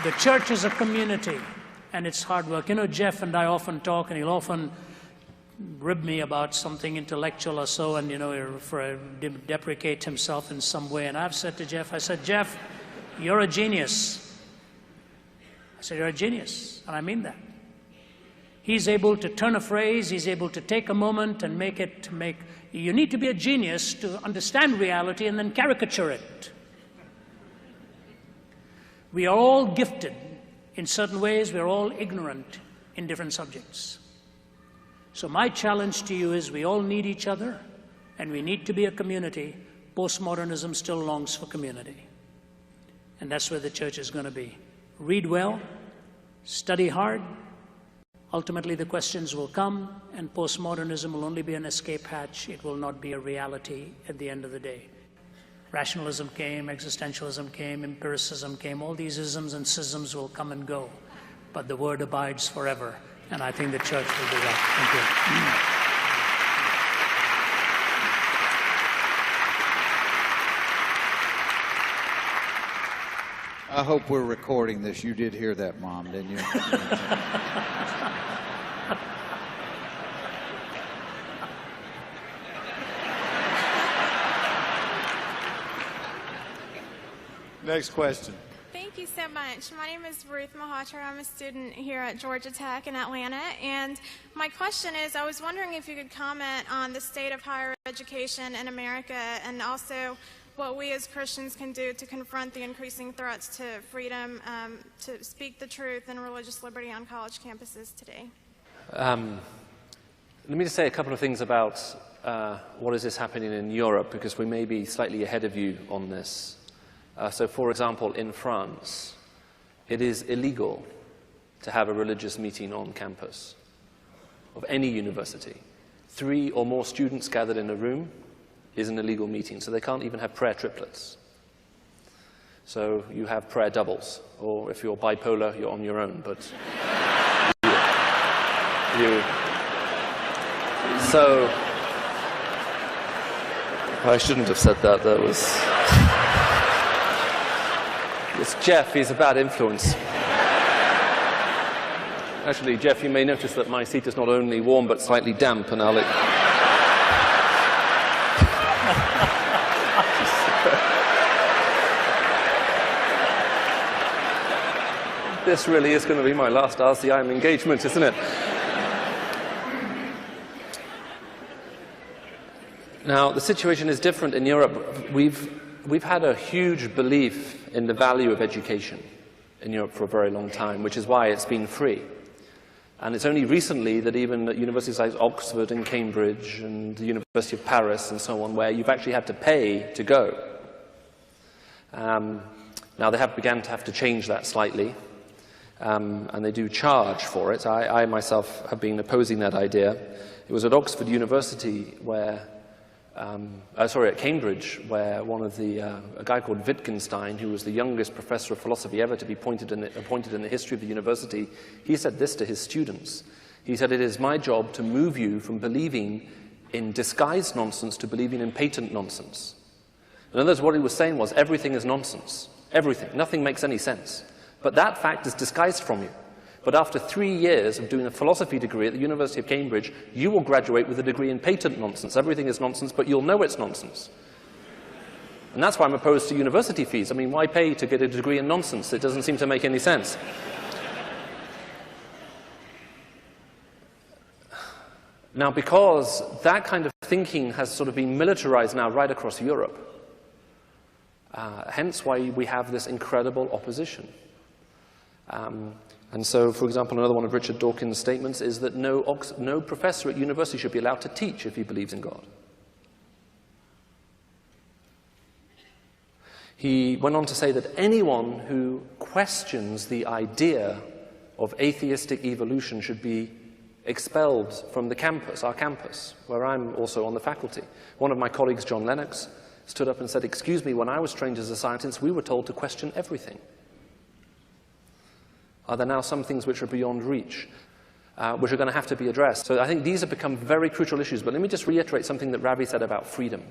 The church is a community, and it's hard work. You know, Jeff and I often talk, and he'll often rib me about something intellectual or so, and, you know, deprecate himself in some way. And I've said to Jeff, I said, Jeff, you're a genius. I said, you're a genius, and I mean that. He's able to turn a phrase, he's able to take a moment and you need to be a genius to understand reality and then caricature it. We are all gifted in certain ways, we're all ignorant in different subjects. So my challenge to you is we all need each other and we need to be a community. Postmodernism still longs for community. And that's where the church is going to be. Read well, study hard, Ultimately, the questions will come, and postmodernism will only be an escape hatch. It will not be a reality at the end of the day. Rationalism came, existentialism came, empiricism came. All these isms and schisms will come and go, but the word abides forever, and I think the church will do that. Thank you. I hope we're recording this. You did hear that, Mom, didn't you? Next question. Thank you so much. My name is Ruth Malhotra. I'm a student here at Georgia Tech in Atlanta. And my question is, I was wondering if you could comment on the state of higher education in America, and also what we as Christians can do to confront the increasing threats to freedom to speak the truth and religious liberty on college campuses today. Let me just say a couple of things about what is happening in Europe, because we may be slightly ahead of you on this. So, for example, in France, it is illegal to have a religious meeting on campus of any university. 3 or more students gathered in a room is an illegal meeting, so they can't even have prayer triplets. So you have prayer doubles, or if you're bipolar, you're on your own, but so I shouldn't have said that. That was it's Jeff. He's a bad influence. Actually, Jeff, you may notice that my seat is not only warm but slightly damp, and this really is going to be my last RCIM engagement, isn't it? Now, the situation is different in Europe. We've had a huge belief in the value of education in Europe for a very long time, which is why it's been free. And it's only recently that even at universities like Oxford and Cambridge and the University of Paris and so on, where you've actually had to pay to go. Now, they have begun to have to change that slightly, and they do charge for it. I myself have been opposing that idea. It was at Oxford University where at Cambridge, where a guy called Wittgenstein, who was the youngest professor of philosophy ever to be appointed in the history of the university, he said this to his students. He said, "It is my job to move you from believing in disguised nonsense to believing in patent nonsense." In other words, what he was saying was, everything is nonsense. Everything. Nothing makes any sense. But that fact is disguised from you. But after 3 years of doing a philosophy degree at the University of Cambridge, you will graduate with a degree in patent nonsense. Everything is nonsense, but you'll know it's nonsense. And that's why I'm opposed to university fees. I mean, why pay to get a degree in nonsense? It doesn't seem to make any sense. Now, because that kind of thinking has sort of been militarized now right across Europe, hence why we have this incredible opposition. And so, for example, another one of Richard Dawkins' statements is that no professor at university should be allowed to teach if he believes in God. He went on to say that anyone who questions the idea of atheistic evolution should be expelled from the campus, our campus, where I'm also on the faculty. One of my colleagues, John Lennox, stood up and said, "Excuse me, when I was trained as a scientist, we were told to question everything." Are there now some things which are beyond reach, which are going to have to be addressed? So I think these have become very crucial issues. But let me just reiterate something that Ravi said about freedom,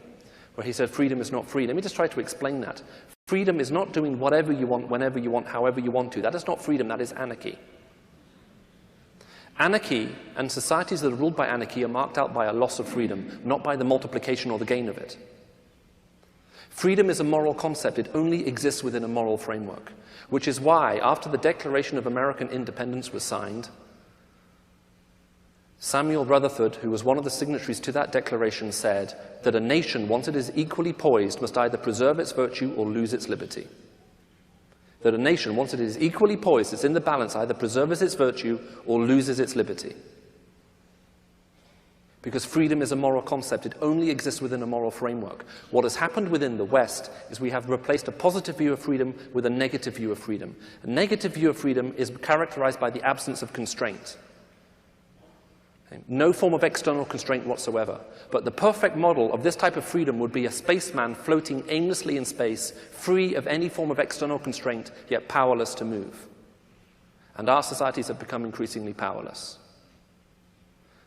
where he said freedom is not free. Let me just try to explain that. Freedom is not doing whatever you want, whenever you want, however you want to. That is not freedom, that is anarchy. Anarchy and societies that are ruled by anarchy are marked out by a loss of freedom, not by the multiplication or the gain of it. Freedom is a moral concept. It only exists within a moral framework, which is why, after the Declaration of American Independence was signed, Samuel Rutherford, who was one of the signatories to that declaration, said that a nation, once it is equally poised, must either preserve its virtue or lose its liberty. That a nation, once it is equally poised, it's in the balance, either preserves its virtue or loses its liberty. Because freedom is a moral concept. It only exists within a moral framework. What has happened within the West is we have replaced a positive view of freedom with a negative view of freedom. A negative view of freedom is characterized by the absence of constraint. No form of external constraint whatsoever. But the perfect model of this type of freedom would be a spaceman floating aimlessly in space, free of any form of external constraint, yet powerless to move. And our societies have become increasingly powerless.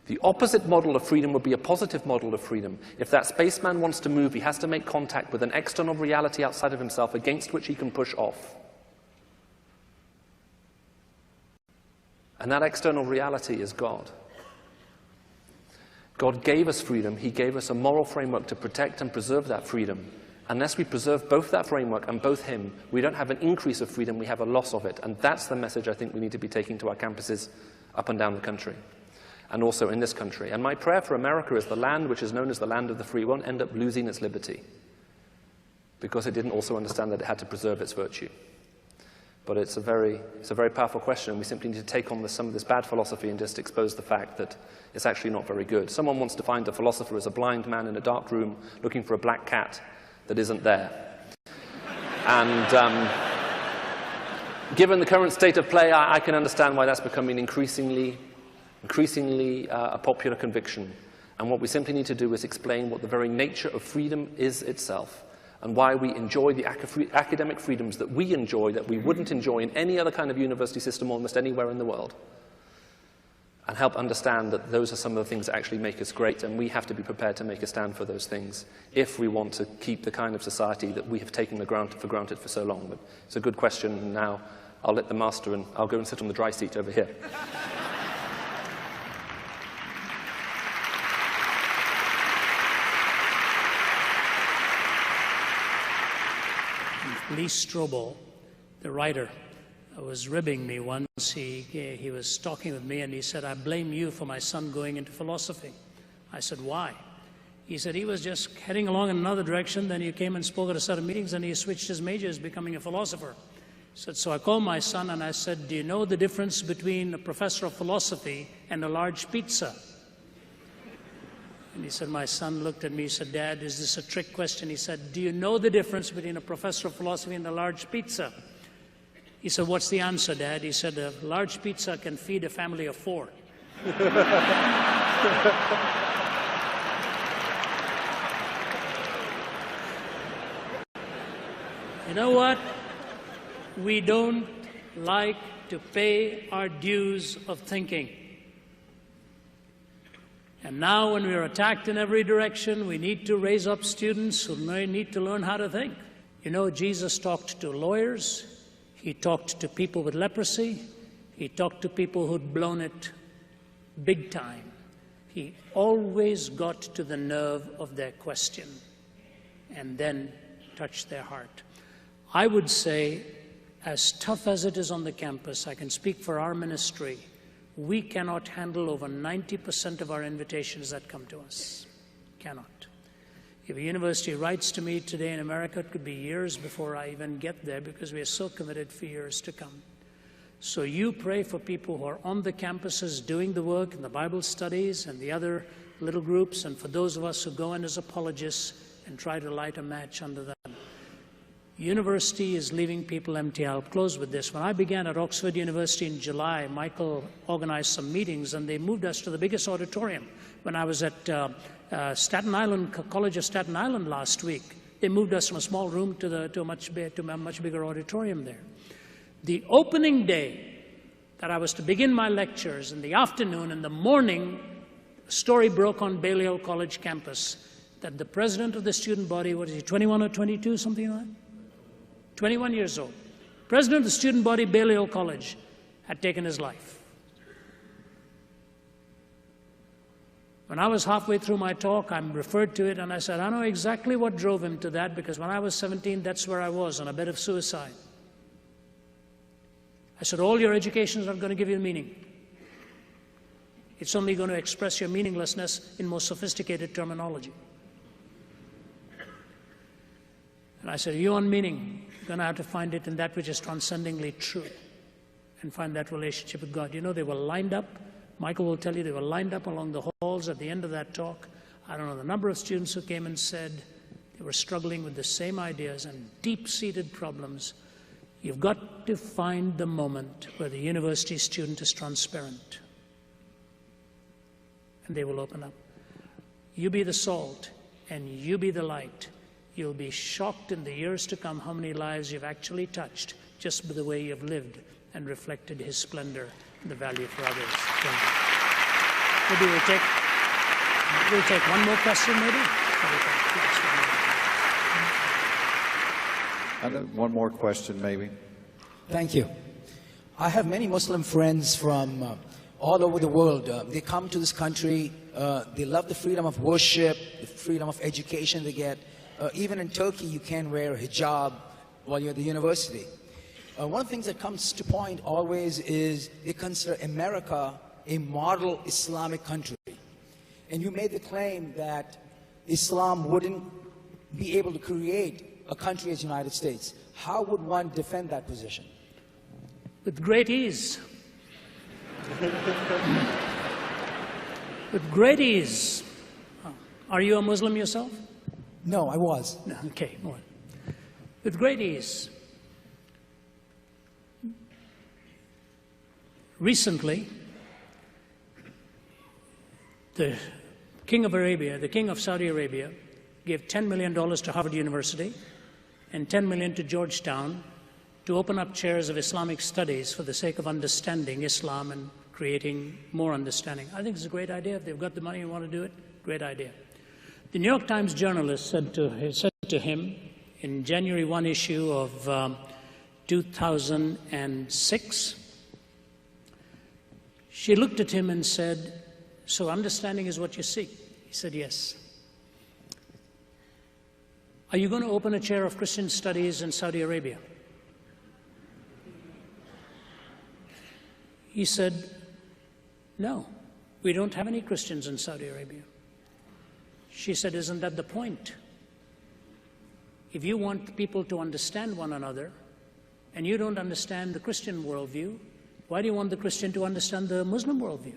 The opposite model of freedom would be a positive model of freedom. If that spaceman wants to move, he has to make contact with an external reality outside of himself against which he can push off. And that external reality is God. God gave us freedom. He gave us a moral framework to protect and preserve that freedom. Unless we preserve both that framework and both Him, we don't have an increase of freedom, we have a loss of it. And that's the message I think we need to be taking to our campuses up and down the country, and also in this country. And my prayer for America is the land which is known as the land of the free won't end up losing its liberty, because it didn't also understand that it had to preserve its virtue. But it's a very powerful question. We simply need to take on some of this bad philosophy and just expose the fact that it's actually not very good. Someone wants to find a philosopher as a blind man in a dark room looking for a black cat that isn't there. And given the current state of play, I can understand why that's becoming increasingly a popular conviction. And what we simply need to do is explain what the very nature of freedom is itself, and why we enjoy the academic freedoms that we enjoy that we wouldn't enjoy in any other kind of university system almost anywhere in the world, and help understand that those are some of the things that actually make us great, and we have to be prepared to make a stand for those things if we want to keep the kind of society that we have taken for granted for so long. But it's a good question, and now I'll let the master, and I'll go and sit on the dry seat over here. Lee Strobel, the writer, was ribbing me once. He was talking with me and he said, "I blame you for my son going into philosophy." I said, "Why?" He said, "He was just heading along in another direction, then he came and spoke at a set of meetings and he switched his majors, becoming a philosopher." He said, "So I called my son and I said, 'Do you know the difference between a professor of philosophy and a large pizza?' And he said, my son looked at me, he said, 'Dad, is this a trick question?' He said, 'Do you know the difference between a professor of philosophy and a large pizza?' He said, 'What's the answer, Dad?' He said, 'A large pizza can feed a family of 4. You know what? We don't like to pay our dues of thinking. And now when we're attacked in every direction, we need to raise up students who may need to learn how to think. You know, Jesus talked to lawyers. He talked to people with leprosy. He talked to people who'd blown it big time. He always got to the nerve of their question and then touched their heart. I would say, as tough as it is on the campus, I can speak for our ministry, we cannot handle over 90% of our invitations that come to us. Cannot. If a university writes to me today in America, it could be years before I even get there because we are so committed for years to come. So you pray for people who are on the campuses doing the work in the Bible studies and the other little groups, and for those of us who go in as apologists and try to light a match under them. University is leaving people empty. I'll close with this. When I began at Oxford University in July, Michael organized some meetings and they moved us to the biggest auditorium. When I was at Staten Island, College of Staten Island last week, they moved us from a small room to a much bigger auditorium there. The opening day that I was to begin my lectures, in the afternoon, in the morning, a story broke on Balliol College campus that the president of the student body, what is he, 21 or 22, something like that? 21 years old. President of the student body, Balliol College, had taken his life. When I was halfway through my talk, I referred to it and I said, I know exactly what drove him to that, because when I was 17, that's where I was, on a bed of suicide. I said, all your education is not going to give you meaning. It's only going to express your meaninglessness in more sophisticated terminology. And I said, you want meaning? You're going to have to find it in that which is transcendingly true and find that relationship with God. You know, they were lined up. Michael will tell you they were lined up along the halls at the end of that talk. I don't know the number of students who came and said they were struggling with the same ideas and deep-seated problems. You've got to find the moment where the university student is transparent. and they will open up. You be the salt, and you be the light. You'll be shocked in the years to come how many lives you've actually touched just by the way you've lived and reflected His splendor and the value for others. Maybe we'll take one more question, maybe? One more question, maybe. Thank you. I have many Muslim friends from all over the world. They come to this country. They love the freedom of worship, the freedom of education they get. Even in Turkey, you can wear a hijab while you're at the university. One of the things that comes to point always is they consider America a model Islamic country. And you made the claim that Islam wouldn't be able to create a country as the United States. How would one defend that position? With great ease. With great ease. Are you a Muslim yourself? No, I was. No, okay, all right. With great ease. Recently, the King of Arabia, the King of Saudi Arabia, gave $10 million to Harvard University and $10 million to Georgetown to open up chairs of Islamic studies for the sake of understanding Islam and creating more understanding. I think it's a great idea. If they've got the money and want to do it, great idea. The New York Times journalist said to him in January 1 issue of 2006, she looked at him and said, "So understanding is what you seek?" He said, "Yes." "Are you going to open a chair of Christian studies in Saudi Arabia?" He said, "No, we don't have any Christians in Saudi Arabia." She said, "Isn't that the point? If you want people to understand one another and you don't understand the Christian worldview, why do you want the Christian to understand the Muslim worldview?"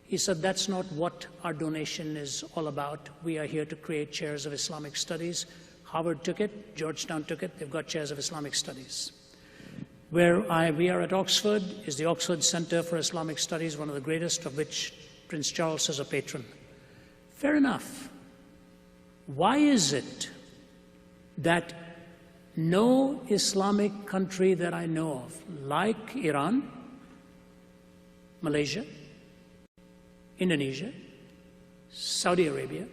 He said, "That's not what our donation is all about. We are here to create chairs of Islamic studies. Harvard took it, Georgetown took it, they've got chairs of Islamic studies. Where we are at Oxford is the Oxford Center for Islamic Studies, one of the greatest, of which Prince Charles is a patron." Fair enough. Why is it that no Islamic country that I know of, like Iran, Malaysia, Indonesia, Saudi Arabia,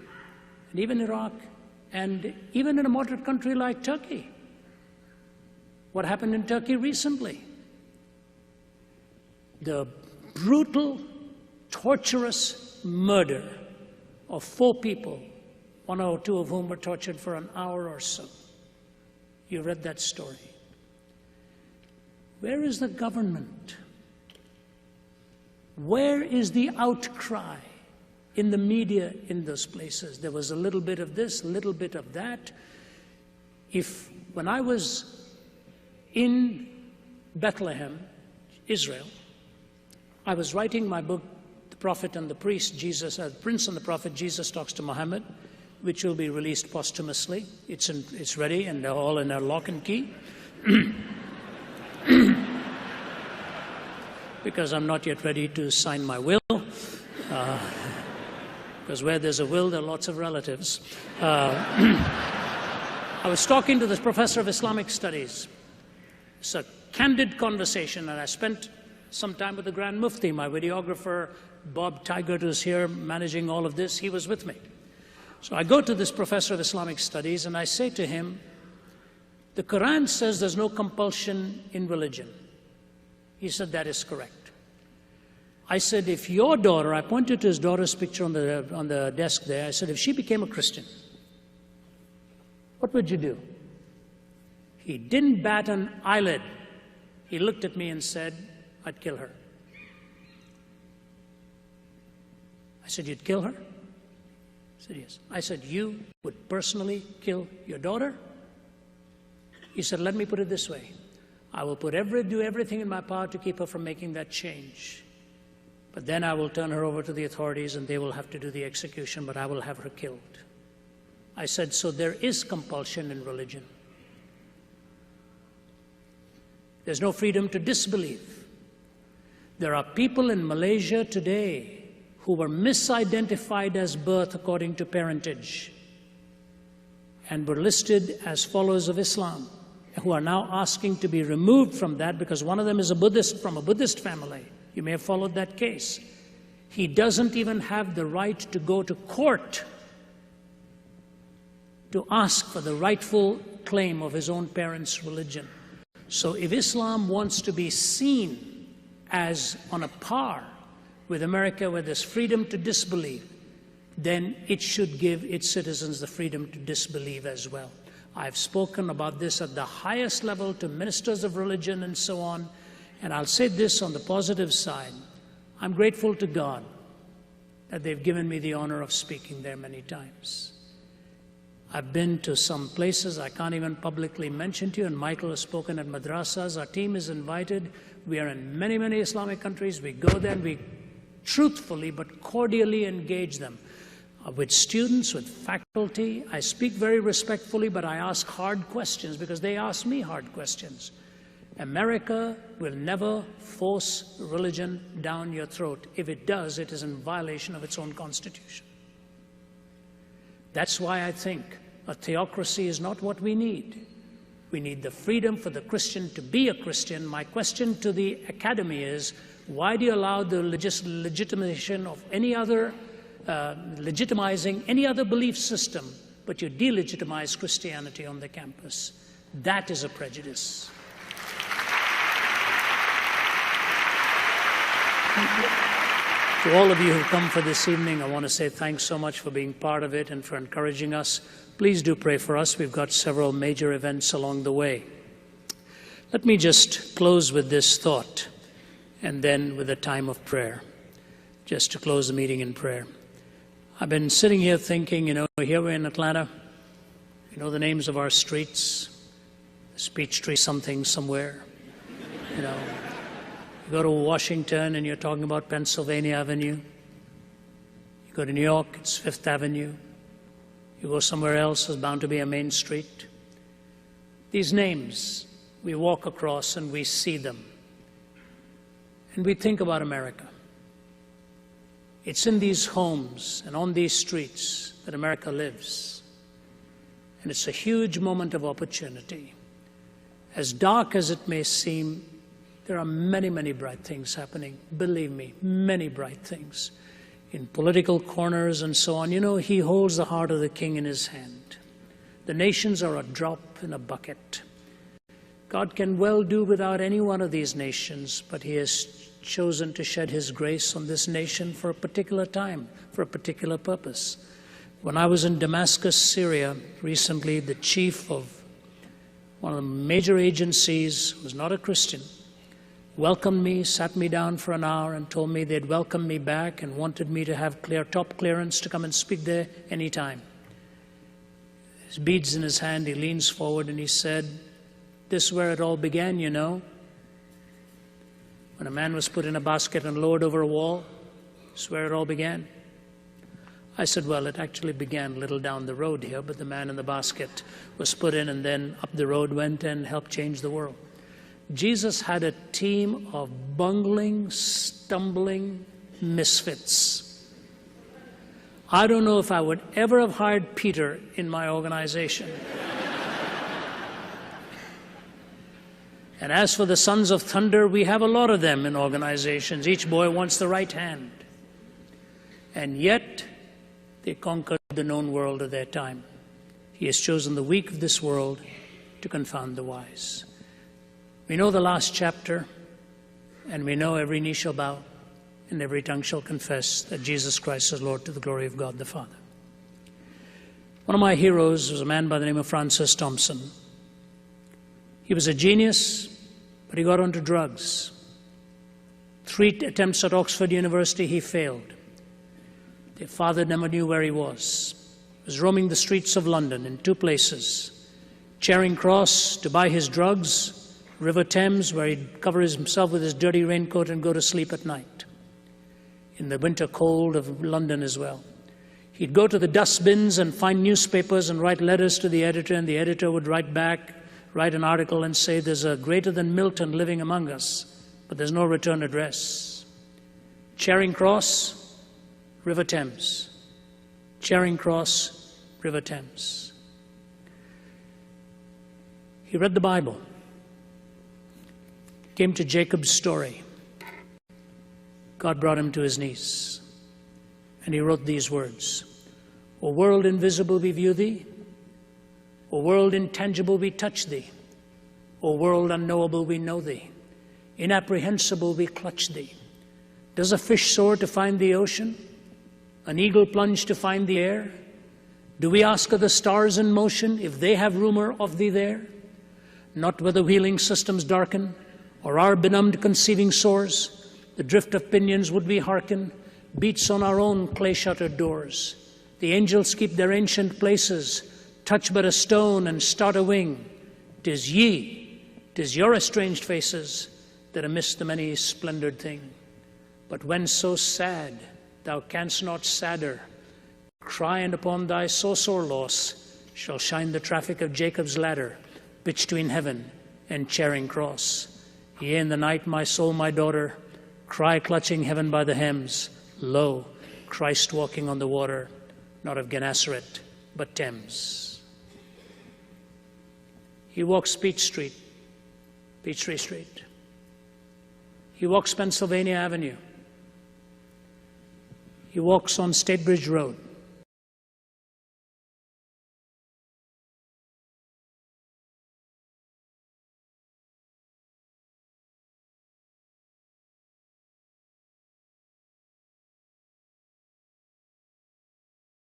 and even Iraq, and even in a moderate country like Turkey? What happened in Turkey recently? The brutal, torturous murder of 4 people, 1 or 2 of whom were tortured for an hour or so. You read that story. Where is the government? Where is the outcry in the media in those places? There was a little bit of this, a little bit of that. When I was in Bethlehem, Israel, I was writing my book, The Prophet and the Priest, Prince and the Prophet, Jesus Talks to Muhammad, which will be released posthumously. It's ready and all in a lock and key. Because I'm not yet ready to sign my will. Because where there's a will, there are lots of relatives. I was talking to this professor of Islamic studies. It's a candid conversation, and I spent some time with the Grand Mufti. My videographer, Bob Tigert, who's here managing all of this, he was with me. So I go to this professor of Islamic studies, and I say to him, "The Quran says there's no compulsion in religion." He said, "That is correct." I said, "If your daughter," I pointed to his daughter's picture on the desk there, I said, "if she became a Christian, what would you do?" He didn't bat an eyelid. He looked at me and said, "I'd kill her." I said, "You'd kill her?" He said, "Yes." I said, "You would personally kill your daughter?" He said, "Let me put it this way. I will do everything in my power to keep her from making that change. But then I will turn her over to the authorities and they will have to do the execution, but I will have her killed." I said, "So there is compulsion in religion. There's no freedom to disbelieve. There are people in Malaysia today who were misidentified as birth according to parentage and were listed as followers of Islam, who are now asking to be removed from that because one of them is a Buddhist from a Buddhist family. You may have followed that case. He doesn't even have the right to go to court to ask for the rightful claim of his own parents' religion. So if Islam wants to be seen as on a par with America, where there's freedom to disbelieve, then it should give its citizens the freedom to disbelieve as well. I've spoken about this at the highest level to ministers of religion and so on, and I'll say this on the positive side. I'm grateful to God that they've given me the honor of speaking there many times. I've been to some places I can't even publicly mention to you, and Michael has spoken at madrasas. Our team is invited. We are in many, many Islamic countries. We go there and we truthfully but cordially engage them. With students, with faculty, I speak very respectfully, but I ask hard questions because they ask me hard questions. America will never force religion down your throat. If it does, it is in violation of its own constitution. That's why I think a theocracy is not what we need. We need the freedom for the Christian to be a Christian. My question to the academy is, why do you allow the legitimation of any other legitimizing any other belief system, but you delegitimize Christianity on the campus? That is a prejudice. To all of you who've come for this evening, I want to say thanks so much for being part of it and for encouraging us. Please do pray for us. We've got several major events along the way. Let me just close with this thought and then with a time of prayer, just to close the meeting in prayer. I've been sitting here thinking, here we're in Atlanta. We know the names of our streets. Peachtree something somewhere. You go to Washington and you're talking about Pennsylvania Avenue. You go to New York, it's Fifth Avenue. You go somewhere else, there's bound to be a main street. These names, we walk across and we see them. And we think about America. It's in these homes and on these streets that America lives. And it's a huge moment of opportunity. As dark as it may seem, there are many, many bright things happening. Believe me, many bright things. In political corners and so on, he holds the heart of the king in his hand. The nations are a drop in a bucket. God can well do without any one of these nations, but he has chosen to shed his grace on this nation for a particular time, for a particular purpose. When I was in Damascus, Syria, recently, the chief of one of the major agencies, who was not a Christian, welcomed me, sat me down for an hour and told me they'd welcome me back and wanted me to have top clearance to come and speak there anytime. His beads in his hand, he leans forward and he said, "This is where it all began, When a man was put in a basket and lowered over a wall, this is where it all began." I said, well, it actually began a little down the road here, but the man in the basket was put in and then up the road went and helped change the world. Jesus had a team of bungling, stumbling misfits. I don't know if I would ever have hired Peter in my organization. And as for the sons of thunder, we have a lot of them in organizations. Each boy wants the right hand. And yet, they conquered the known world of their time. He has chosen the weak of this world to confound the wise. We know the last chapter, and we know every knee shall bow and every tongue shall confess that Jesus Christ is Lord, to the glory of God the Father. One of my heroes was a man by the name of Francis Thompson. He was a genius, but he got onto drugs. 3 attempts at Oxford University, he failed. Their father never knew where he was. He was roaming the streets of London in 2 places. Charing Cross to buy his drugs, River Thames, where he'd cover himself with his dirty raincoat and go to sleep at night. In the winter cold of London as well. He'd go to the dustbins and find newspapers and write letters to the editor, and the editor would write back, write an article and say, there's a greater than Milton living among us, but there's no return address. Charing Cross, River Thames. Charing Cross, River Thames. He read the Bible, came to Jacob's story. God brought him to his knees, and he wrote these words: O world invisible, we view thee. O world intangible, we touch thee. O world unknowable, we know thee. Inapprehensible, we clutch thee. Does a fish soar to find the ocean? An eagle plunge to find the air? Do we ask of the stars in motion if they have rumor of thee there? Not where the wheeling systems darken, or our benumbed conceiving soars, the drift of pinions would we hearken, beats on our own clay-shuttered doors. The angels keep their ancient places, touch but a stone and start a wing. 'Tis ye, 'tis your estranged faces that amiss the many splendored thing. But when so sad, thou canst not sadder, crying upon thy so sore loss, shall shine the traffic of Jacob's ladder, between heaven and Charing Cross. Yea, in the night, my soul, my daughter, cry clutching heaven by the hems, lo, Christ walking on the water, not of Gennesaret, but Thames. He walks Peachtree Street. He walks Pennsylvania Avenue. He walks on State Bridge Road.